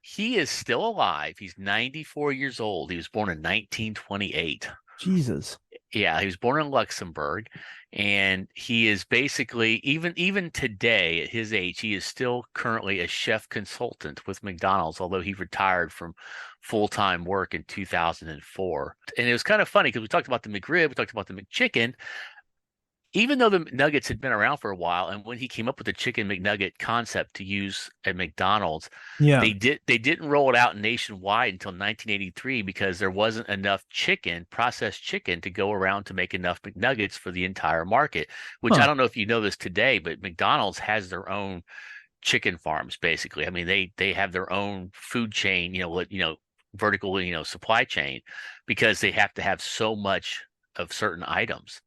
He is still alive. He's 94 years old. He was born in 1928. Jesus. Yeah, he was born in Luxembourg, and he is basically even today at his age, he is still currently a chef consultant with McDonald's, although he retired from full-time work in 2004. And it was kind of funny because we talked about the McRib, we talked about the McChicken. Even though the nuggets had been around for a while, and when he came up with the chicken McNugget concept to use at McDonald's, Yeah. they didn't roll it out nationwide until 1983 because there wasn't enough processed chicken to go around to make enough McNuggets for the entire market. Which I don't know if you know this today, but McDonald's has their own chicken farms basically. I mean, they have their own food chain, vertical, supply chain, because they have to have so much of certain items.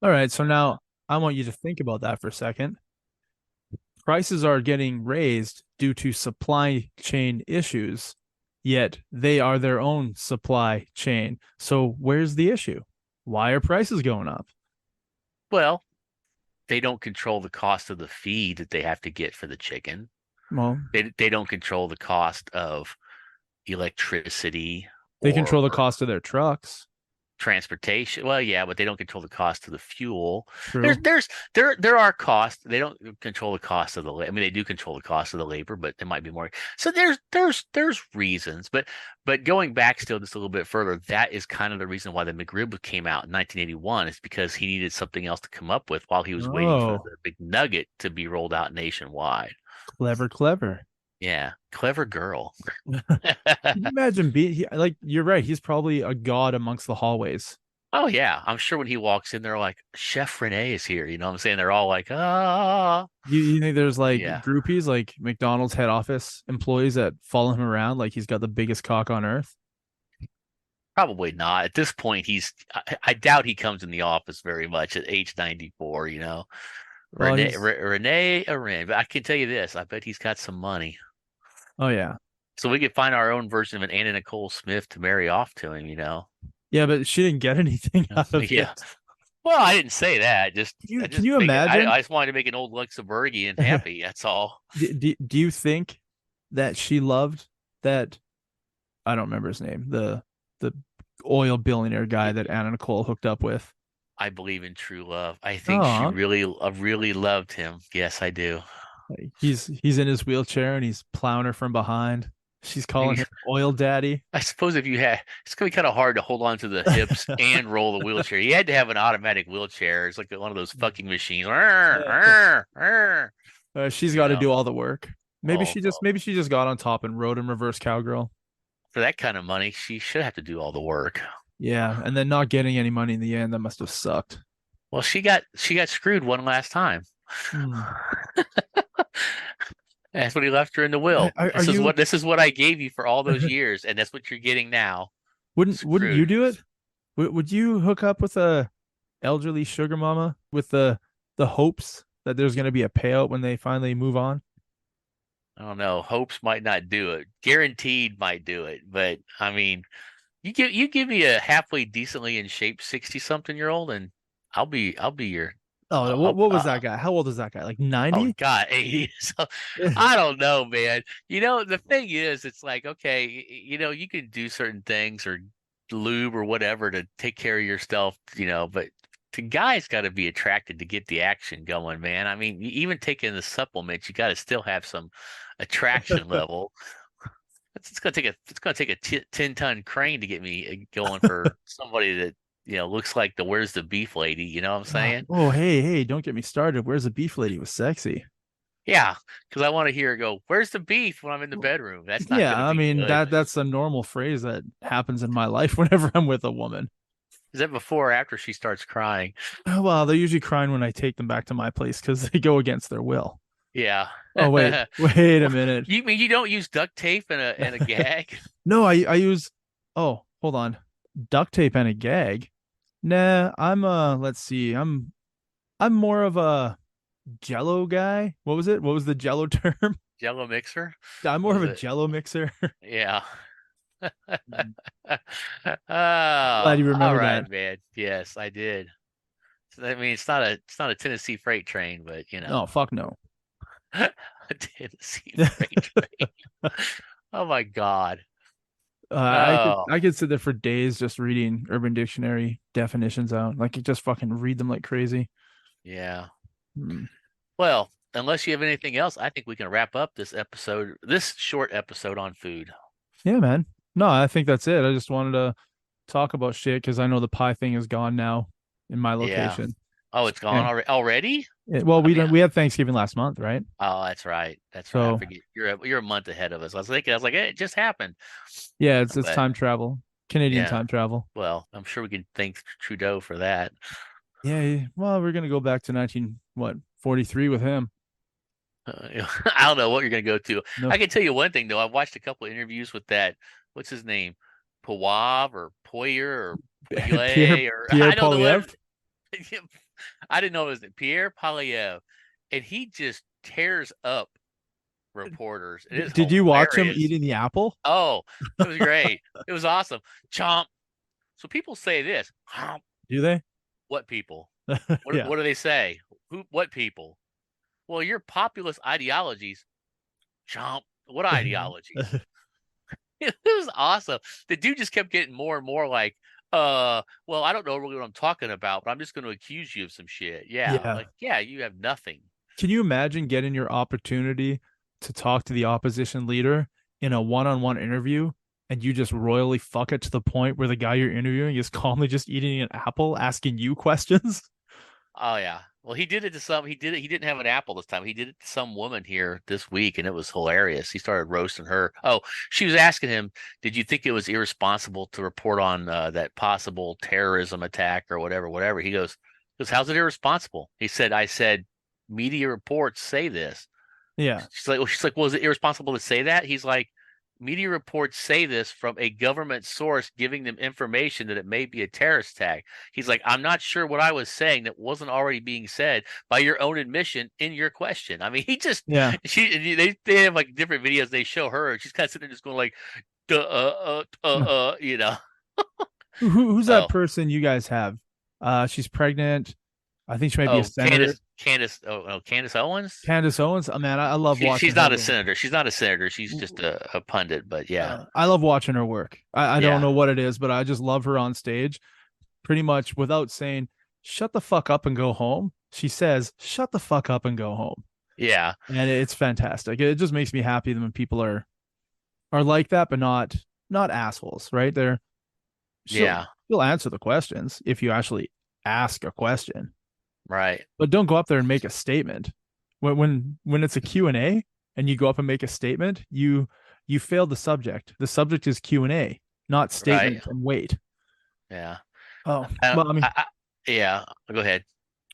All right. So now I want you to think about that for a second. Prices are getting raised due to supply chain issues, yet they are their own supply chain. So where's the issue? Why are prices going up? Well, they don't control the cost of the feed that they have to get for the chicken. Well, they don't control the cost of electricity. They control the cost of their trucks. Transportation. Well, yeah, but they don't control the cost of the fuel. True. There are costs. They don't control the cost of the I mean, they do control the cost of the labor, but there might be more. So there's reasons, but going back still just a little bit further, that is kind of the reason why the McRib came out in 1981 is because he needed something else to come up with while he was waiting for the big nugget to be rolled out nationwide. Clever. Yeah, clever girl. Can you imagine like you're right, he's probably a god amongst the hallways. Oh yeah, I'm sure when he walks in, they're like, Chef Rene is here. You know what I'm saying? They're all like, ah. You think there's like groupies, like McDonald's head office employees that follow him around like he's got the biggest cock on earth? Probably not. At this point, I doubt he comes in the office very much at age 94, Rene Arend. But I can tell you this, I bet he's got some money. Oh yeah. So we could find our own version of an Anna Nicole Smith to marry off to him, Yeah, but she didn't get anything out of it. Well, I didn't say that. Can you imagine? I just wanted to make an old Luxembourgian happy. That's all. Do you think that she loved that? I don't remember his name. The oil billionaire guy that Anna Nicole hooked up with. I believe in true love. I think she Oh, really loved him. Yes, I do. he's in his wheelchair and he's plowing her from behind. She's calling Maybe him oil daddy. I suppose if you had, it's gonna be kind of hard to hold on to the hips and roll the wheelchair. You had to have an automatic wheelchair. It's like one of those fucking machines. She's You got to know. do all the work. Oh, Maybe she just got on top and rode him reverse cowgirl. for that kind of money, she should have to do all the work. Yeah, and then not getting any money in the end, that must have sucked. Well, she got screwed one last time. Hmm. That's what he left her in the will. Are you This is what I gave you for all those years, and that's what you're getting now. wouldn't you Screwed. do it? Would you hook up with a elderly sugar mama with the hopes that there's going to be a payout when they finally move on? I don't know. Hopes might not do it. Guaranteed might do it. But I mean, you give me a halfway decently in shape 60-something-year-old, and I'll be your Oh, what was that guy? How old is that guy? Like oh 90? God, 80. So I don't know, man. The thing is, it's like, okay, you can do certain things or lube or whatever to take care of yourself, but the guy's got to be attracted to get the action going, man. I mean, even taking the supplements, you got to still have some attraction level. It's gonna take a 10-ton crane to get me going for somebody that looks like the Where's the Beef lady. You know what I'm saying? Oh, hey, don't get me started. Where's the beef lady was sexy. Yeah, because I want to hear her go, "Where's the beef?" when I'm in the bedroom. That's not Yeah, gonna I be mean good. that's a normal phrase that happens in my life whenever I'm with a woman. Is that before or after she starts crying? Oh, well, they're usually crying when I take them back to my place because they go against their will. Yeah. Oh, wait a minute. You mean you don't use duct tape and a gag? No, I use. Oh, hold on, duct tape and a gag. Nah, let's see. I'm more of a Jello guy. What was it? What was the Jello term? Jello mixer? I'm more What of is a it? Jello mixer. Yeah. Glad you All remember that. right, man. Yes, I did. So, I mean, it's not a Tennessee freight train, but Oh, fuck no. a Tennessee freight train. Oh my God. Oh, I could sit there for days just reading Urban Dictionary definitions out. Like you just fucking read them like crazy. yeah. Hmm. Well, unless you have anything else, I think we can wrap up this short episode on food. Yeah, man. No, I think that's it. I just wanted to talk about shit because I know the pie thing is gone now in my Yeah. location. Oh, it's gone Yeah. already? Well, I mean, we had Thanksgiving last month, right? oh, that's right. That's right. I So forget. You're a month ahead of us. I was like, hey, it just happened. yeah, it's But time travel, Canadian yeah, time travel. well, I'm sure we can thank Trudeau for that. Yeah, well, we're gonna go back to 43 with him. I don't know what you're gonna go to. No, I can tell you one thing though. I've watched a couple of interviews with that. What's his name? Poiv or Poyer or Pierre Pouillet or Pierre I don't know what. Polyev. I didn't know it was Pierre Polyev, and he just tears up reporters. It is Did you watch him hilarious. eating the apple? Oh, it was great. It was awesome. Chomp. So people say this. Chomp. Do they? What people? Yeah. What do they say? What people? Well, your populist ideologies. Chomp. What ideologies? It was awesome. The dude just kept getting more and more like, well, I don't know really what I'm talking about, but I'm just going to accuse you of some shit. Yeah. Yeah. Like, yeah, you have nothing. Can you imagine getting your opportunity to talk to the opposition leader in a one-on-one interview and you just royally fuck it to the point where the guy you're interviewing is calmly just eating an apple, asking you questions? Oh yeah. Well, he did it to some. He did it. He didn't have an apple this time. He did it to some woman here this week, and it was hilarious. He started roasting her. Oh, she was asking him, "Did you think it was irresponsible to report on that possible terrorism attack or whatever, whatever?" He goes, "How's it irresponsible?" He said, "I said media reports say this." Yeah. She's like, "Well, is it irresponsible to say that?" He's like, "Media reports say this from a government source giving them information that it may be a terrorist attack." He's like, "I'm not sure what I was saying that wasn't already being said by your own admission in your question." I mean, Yeah. they have like different videos. They show her, and she's kind of sitting there just going like, duh, you know. Who's that Oh, person you guys have? She's pregnant. I think she might be a oh, senator. Candace Owens. Candace Owens. Man, I love watching She's her not a work. senator. She's not a senator. She's just a pundit. But yeah, I love watching her work. I don't yeah, know what it is, but I just love her on stage. Pretty much without saying, shut the fuck up and go home. She says, shut the fuck up and go home. yeah, And it's fantastic. It just makes me happy when people are like that, but not assholes, right? yeah. She'll answer the questions if you actually ask a question, Right. but don't go up there and make a statement. When it's a Q&A and you go up and make a statement, you failed the subject. The subject is Q&A, not statement and wait. Yeah. Oh, well, I mean, yeah. Go ahead.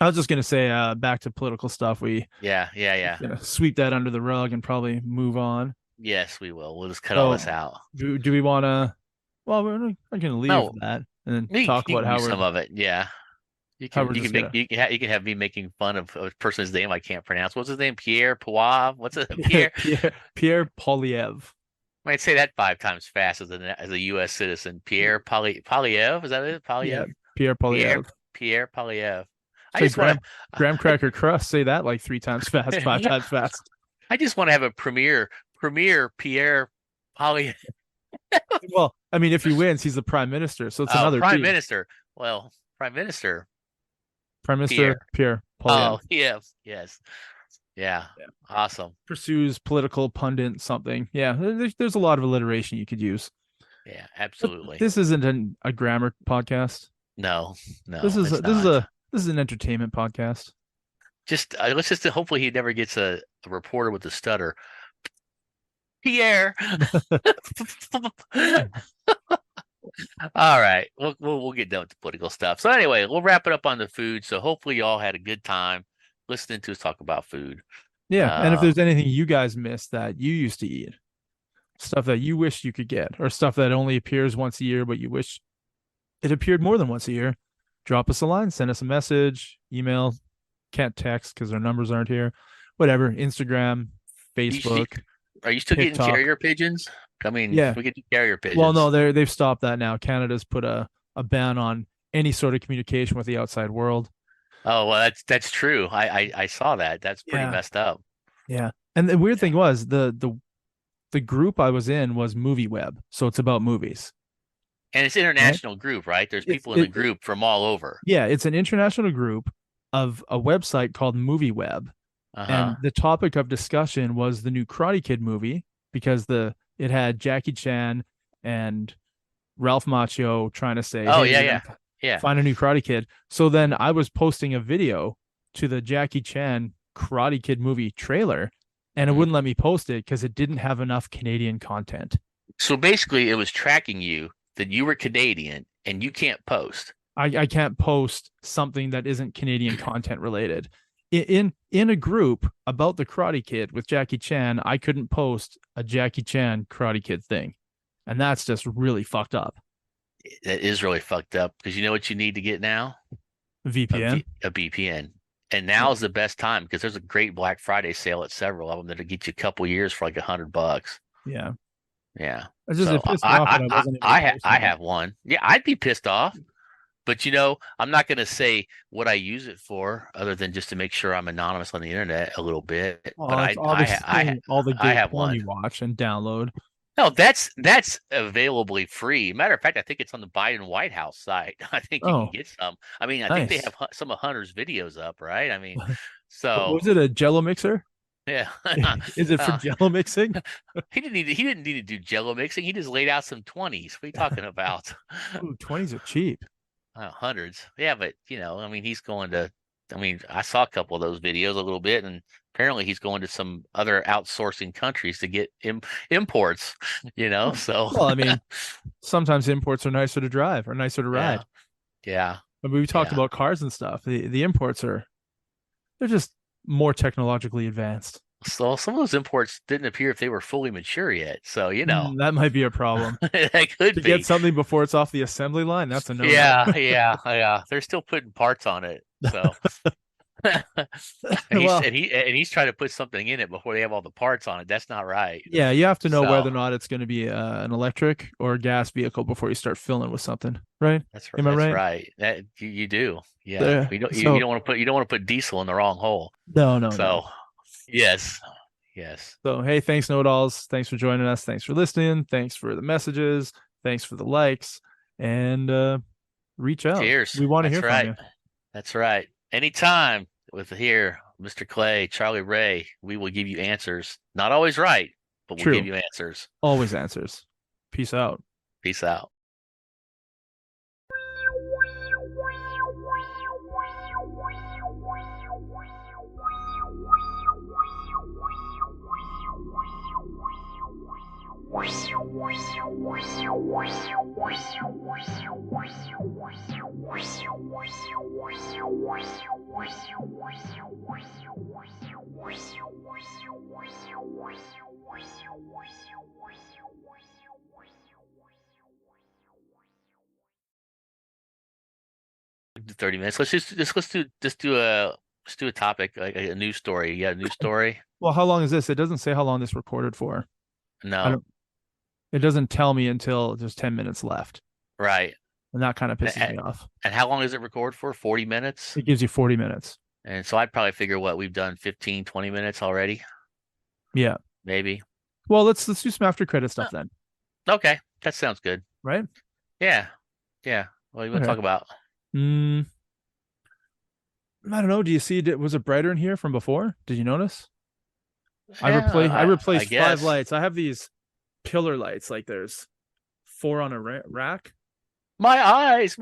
I was just gonna say, back to political stuff. Yeah. Gonna sweep that under the rug and probably move on. Yes, we will. We'll just cut all this out. Do we want to? Well, we're gonna leave that and then talk about how we're some of it. Yeah. You how can we're you just can make you can have me making fun of a person's name I can't pronounce. What's his name? Pierre Poilievre? What's it? Pierre Poilievre. I might say that 5 times fast as a U.S. citizen. Pierre Poilievre? Is that it? Poilievre? Yeah, Pierre Poilievre. Pierre Poilievre. I just want graham cracker crust. Say that like 3 times fast, 5 times fast. I just want to have a premier Pierre Poilievre. Well, I mean, if he wins, he's the prime minister, so it's another prime minister. Well, prime minister Pierre Poilievre. Oh, yes. Yeah. Awesome. Pursues political pundit something. Yeah, there's a lot of alliteration you could use. Yeah, absolutely. But this isn't a grammar podcast. No. This is an entertainment podcast. Just let's just hopefully he never gets a reporter with a stutter. Pierre. All right, we'll get done with the political stuff. So anyway, we'll wrap it up on the food. So hopefully you all had a good time listening to us talk about food. Yeah, and if there's anything you guys missed that you used to eat, stuff that you wish you could get, or stuff that only appears once a year but you wish it appeared more than once a year, drop us a line, send us a message, email, can't text because our numbers aren't here, whatever, Instagram, Facebook. Are you still TikTok. getting carrier pigeons? I mean, yeah, we get carrier pigeons. Well, no, they've stopped that now. Canada's put a ban on any sort of communication with the outside world. Oh, well, that's true. I saw that. That's pretty messed up. Yeah, and the weird thing was the group I was in was Movie Web, so it's about movies. And it's an international group, right? There's people in the group from all over. Yeah, it's an international group of a website called Movie Web. And the topic of discussion was the new Karate Kid movie because it had Jackie Chan and Ralph Macchio trying to say, find a new Karate Kid. So then I was posting a video to the Jackie Chan Karate Kid movie trailer, and it wouldn't let me post it because it didn't have enough Canadian content. So basically, it was tracking you that you were Canadian and you can't post. I can't post something that isn't Canadian content related. In a group about the Karate Kid with Jackie Chan, I couldn't post a Jackie Chan Karate Kid thing. And that's just really fucked up. That is really fucked up because you know what you need to get now? VPN. A VPN. And now is the best time because there's a great Black Friday sale at several of them that'll get you a couple years for like $100. Yeah. Yeah. I have one. Yeah, I'd be pissed off. But, I'm not going to say what I use it for other than just to make sure I'm anonymous on the internet a little bit. Well, but I have one you watch and download. No, that's availably free. Matter of fact, I think it's on the Biden White House site. I think you can get some. I mean, I think they have some of Hunter's videos up, right? I mean, so was it a Jello mixer? Yeah. Is it for Jello mixing? He didn't need to do Jello mixing. He just laid out some 20s. What are you talking about? Ooh, 20s are cheap. Hundreds. Yeah, but I mean, he's going to. I mean, I saw a couple of those videos a little bit, and apparently he's going to some other outsourcing countries to get imports. So. Well, I mean, sometimes imports are nicer to drive or nicer to ride. Yeah. I mean, we talked about cars and stuff. The imports they're just more technologically advanced. So some of those imports didn't appear if they were fully mature yet. So, that might be a problem. That could be. To get something before it's off the assembly line, that's a no. Yeah. They're still putting parts on it. So, Well, He's trying to put something in it before they have all the parts on it. That's not right. yeah, you have to know whether So or not it's going to be an electric or a gas vehicle before you start filling with something, right? Am I that's right? right. That you do. Yeah. There. You So don't want to put diesel in the wrong hole. no, no, no. So yes. Yes. So hey, thanks, Knowitalls. Thanks for joining us. Thanks for listening. Thanks for the messages. Thanks for the likes. And reach out. Cheers. We want to That's hear from right. you. That's right. Anytime with here, Mr. Clay, Charlie Ray, we will give you answers. Not always right, but we'll give True. you answers. Always answers. Peace out. Peace out. Do 30 minutes. Let's do a topic, like a news story. You got a news story? Well, how long is this? It doesn't say how long this recorded for. I No. don't. It doesn't tell me until there's 10 minutes left, Right. and that kind of pisses me And, off. and how long does it record for? 40 minutes? It gives you 40 minutes. And so I'd probably figure what we've done 15, 20 minutes already, Yeah. maybe. Well, let's do some after credit stuff then, Okay. That sounds good. right? Yeah. Yeah. What do you want to Okay. talk about? I don't know. Do you see? Was it brighter in here from before? Did you notice? I I replaced 5 guess. lights. I have these pillar lights. Like there's 4 on a rack. My eyes.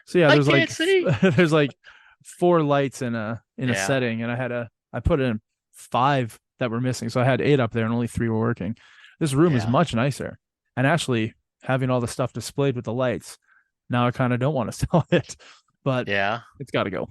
So yeah, I there's can't like see. there's like 4 lights in a Yeah. setting, and I put in 5 that were missing. So I had 8 up there, and only 3 were working. This room is Yeah. much nicer, and actually having all the stuff displayed with the lights. Now I kind of don't want to sell it, but Yeah. it's got to go.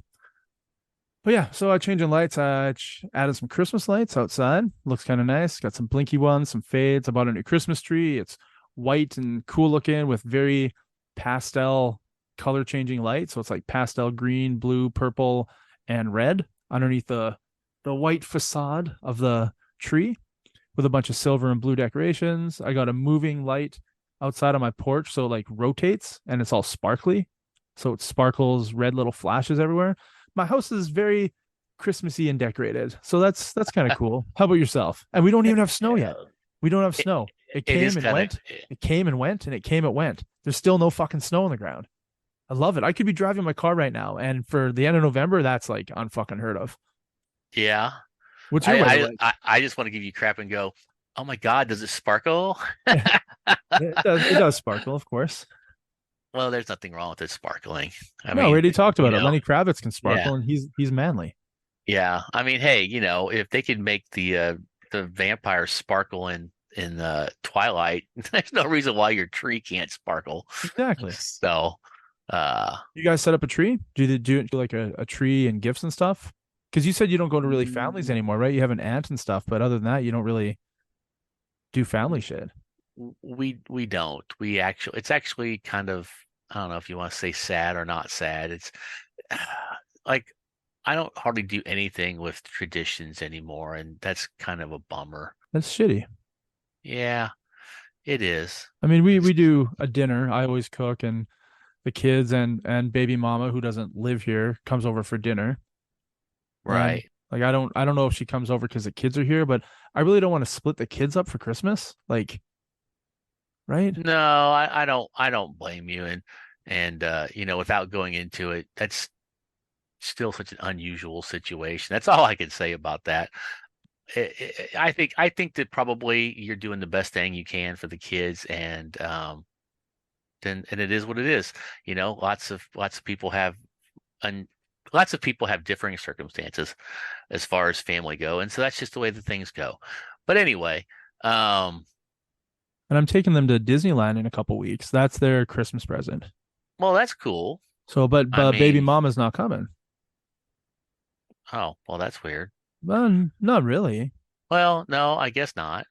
But yeah, so I changing lights. I added some Christmas lights outside. Looks kind of nice. Got some blinky ones, some fades. I bought a new Christmas tree. It's white and cool looking with very pastel color changing lights. So it's like pastel green, blue, purple, and red underneath the white facade of the tree with a bunch of silver and blue decorations. I got a moving light outside on my porch, so it like rotates and it's all sparkly. So it sparkles red little flashes everywhere. My house is very Christmassy and decorated. So that's kind of cool. How about yourself? And we don't even have snow yet. We don't have snow. It came and went. It came and went, and it came and went. There's still no fucking snow on the ground. I love it. I could be driving my car right now, and for the end of November, that's like unfucking heard of. Yeah. What's your weather like? I just want to give you crap and go, oh my God, does it sparkle? It does sparkle, of course. Well, there's nothing wrong with it sparkling. I No, mean, we already talked about it. know, Lenny Kravitz can sparkle, yeah. and he's manly. Yeah. I mean, hey, if they could make the vampire sparkle in Twilight, there's no reason why your tree can't sparkle. Exactly. So, You guys set up a tree? Do you do like a tree and gifts and stuff? Because you said you don't go to really families anymore, right? You have an aunt and stuff, but other than that, you don't really do family shit. we don't. It's actually kind of, I don't know if you want to say sad or not sad. It's like I don't hardly do anything with traditions anymore, and that's kind of a bummer. That's shitty. Yeah, it is. I mean, we do a dinner. I always cook, and the kids and baby mama, who doesn't live here, comes over for dinner. Right. And, like I don't know if she comes over because the kids are here, but I really don't want to split the kids up for Christmas. Like, right? No, I don't blame you. And without going into it, that's still such an unusual situation. That's all I can say about that. I think that probably you're doing the best thing you can for the kids, and it is what it is. Lots of people have differing circumstances as far as family go, and so that's just the way that things go. But anyway, and I'm taking them to Disneyland in a couple weeks. That's their Christmas present. well, that's cool. So, but baby mama's not coming. Oh, well, that's weird. Not really. Well, no, I guess not.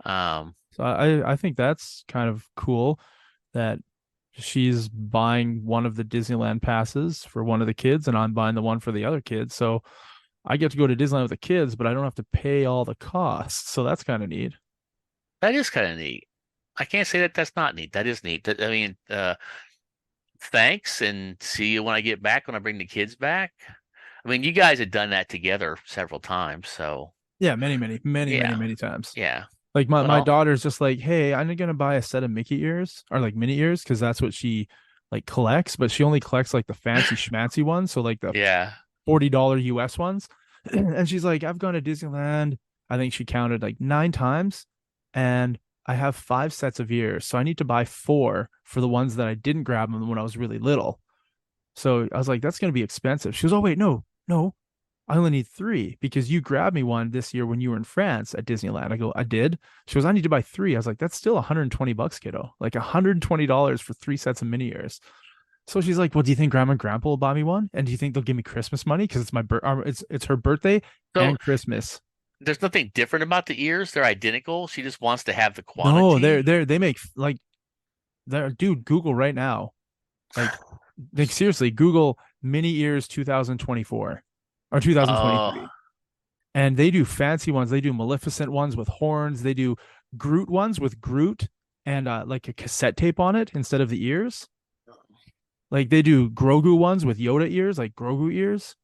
So I think that's kind of cool that she's buying one of the Disneyland passes for one of the kids, and I'm buying the one for the other kid. So I get to go to Disneyland with the kids, but I don't have to pay all the costs. So that's kind of neat. That is kind of neat. I can't say that that's not neat. That is neat. I mean, thanks, and see you when I get back, when I bring the kids back. I mean, you guys had done that together several times, so Yeah, many, many, many, many, yeah, many times. yeah. Like my Well, daughter's just like, hey, I'm gonna buy a set of Mickey ears or like mini ears because that's what she like collects, but she only collects like the fancy schmancy ones, so like the yeah. $40 US ones. And she's like, I've gone to Disneyland. I think she counted like 9 times, and I have 5 sets of ears, so I need to buy four for the ones that I didn't grab them when I was really little. So I was like, that's gonna be expensive. She goes, oh wait, no, no, I only need three because you grabbed me one this year when you were in France at Disneyland. I go, I did. She goes, I need to buy three. I was like, that's still $120, kiddo. Like $120 for 3 sets of mini ears. So she's like, well, do you think grandma and grandpa will buy me one? And do you think they'll give me Christmas money? Because it's it's her birthday So and Christmas. there's nothing different about the ears. They're identical. She just wants to have the No, quantity. they make like they're dude, Google right now. Like seriously, Google mini ears 2024 or Oh, 2023. And they do fancy ones. They do Maleficent ones with horns. They do Groot ones with Groot and like a cassette tape on it instead of the ears. Like they do Grogu ones with Yoda ears, like Grogu ears.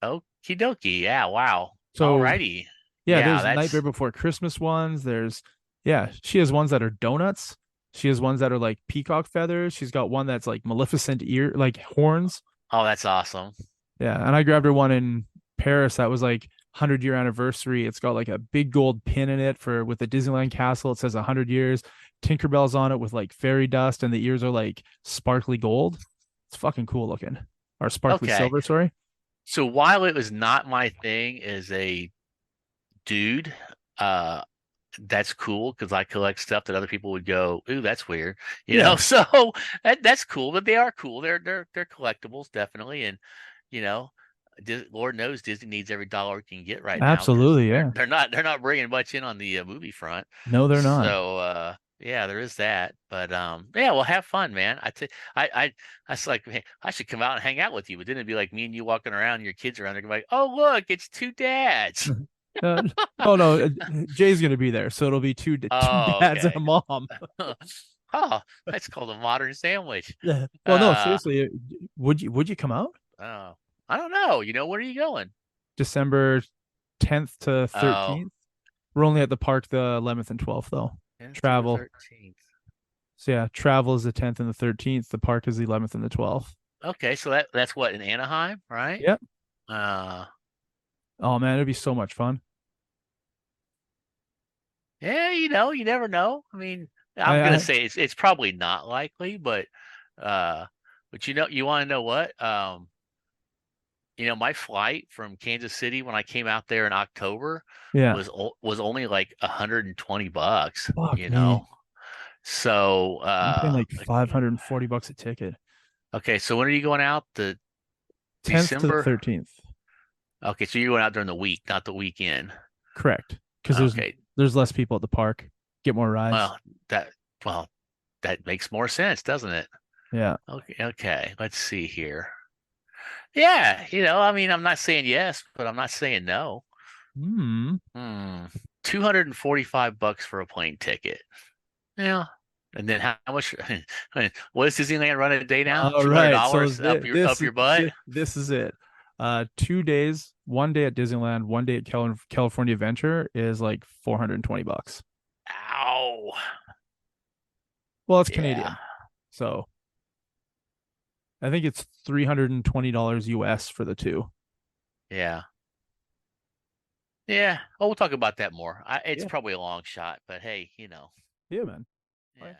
okie dokie. Yeah, wow. So Alrighty. yeah, Yeah, there's that's Nightmare Before Christmas ones. There's yeah, she has ones that are donuts. She has ones that are like peacock feathers. She's got one that's like Maleficent ear, like horns. oh, that's awesome. Yeah, and I grabbed her one in Paris that was like 100-year anniversary. It's got like a big gold pin in it for with the Disneyland castle. It says 100 years. Tinkerbell's on it with like fairy dust, and the ears are like sparkly gold. It's fucking cool looking. Or sparkly Okay. silver, sorry. So while it was not my thing as a dude, uh, that's cool because I collect stuff that other people would go, "Ooh, that's weird," you know. Yeah, So that's cool, but they are cool. They're collectibles definitely, and you know, Lord knows Disney needs every dollar it can get right now because absolutely. they're Yeah. they're not bringing much in on the movie front. No, they're not. So yeah, there is that. But yeah, well, have fun, man. I I was like, hey, I should come out and hang out with you, but then it'd be like me and you walking around, and your kids around. They're gonna be like, oh look, it's two dads. Uh, oh no, Jay's gonna be there, so it'll be two Oh, dads and a okay. mom. Oh, that's called a modern sandwich. Yeah. Well, no, Uh, seriously, would you come out oh, I don't know. Where are you going? December 10th to Oh, 13th? We're only at the park the 11th and 12th though. 10th to the Travel. 13th. So yeah, travel is the 10th and the 13th. The park is the 11th and the 12th. Okay, so that's what in Anaheim, right? Yep. Uh, Oh man, it'd be so much fun. yeah, you never know. I mean, I, I'm gonna I say it's probably not likely, uh, but you want to know what? My flight from Kansas City when I came out there in October yeah. was only like $120, Fuck me. So I'm paying like $540 a ticket. okay, so when are you going out? The 10th to the December? 13th. Okay, so you're going out during the week, not the weekend. Correct. Because Okay. there's less people at the park. Get more rides. Well, that well, that makes more sense, doesn't it? Yeah. Okay. Let's see here. Yeah, I mean, I'm not saying yes, but I'm not saying no. Hmm. Hmm. $245 for a plane ticket. Yeah. And then how much what does Disneyland run a day now? All Two hundred right. So dollars up your butt? this is it. 2 days, one day at Disneyland, one day at California Adventure is like $420. Ow. Well, it's Yeah. Canadian. So I think it's $320 US for the two. Yeah. Yeah. Oh, we'll talk about that more. It's Yeah. probably a long shot, but hey, Yeah, man. yeah.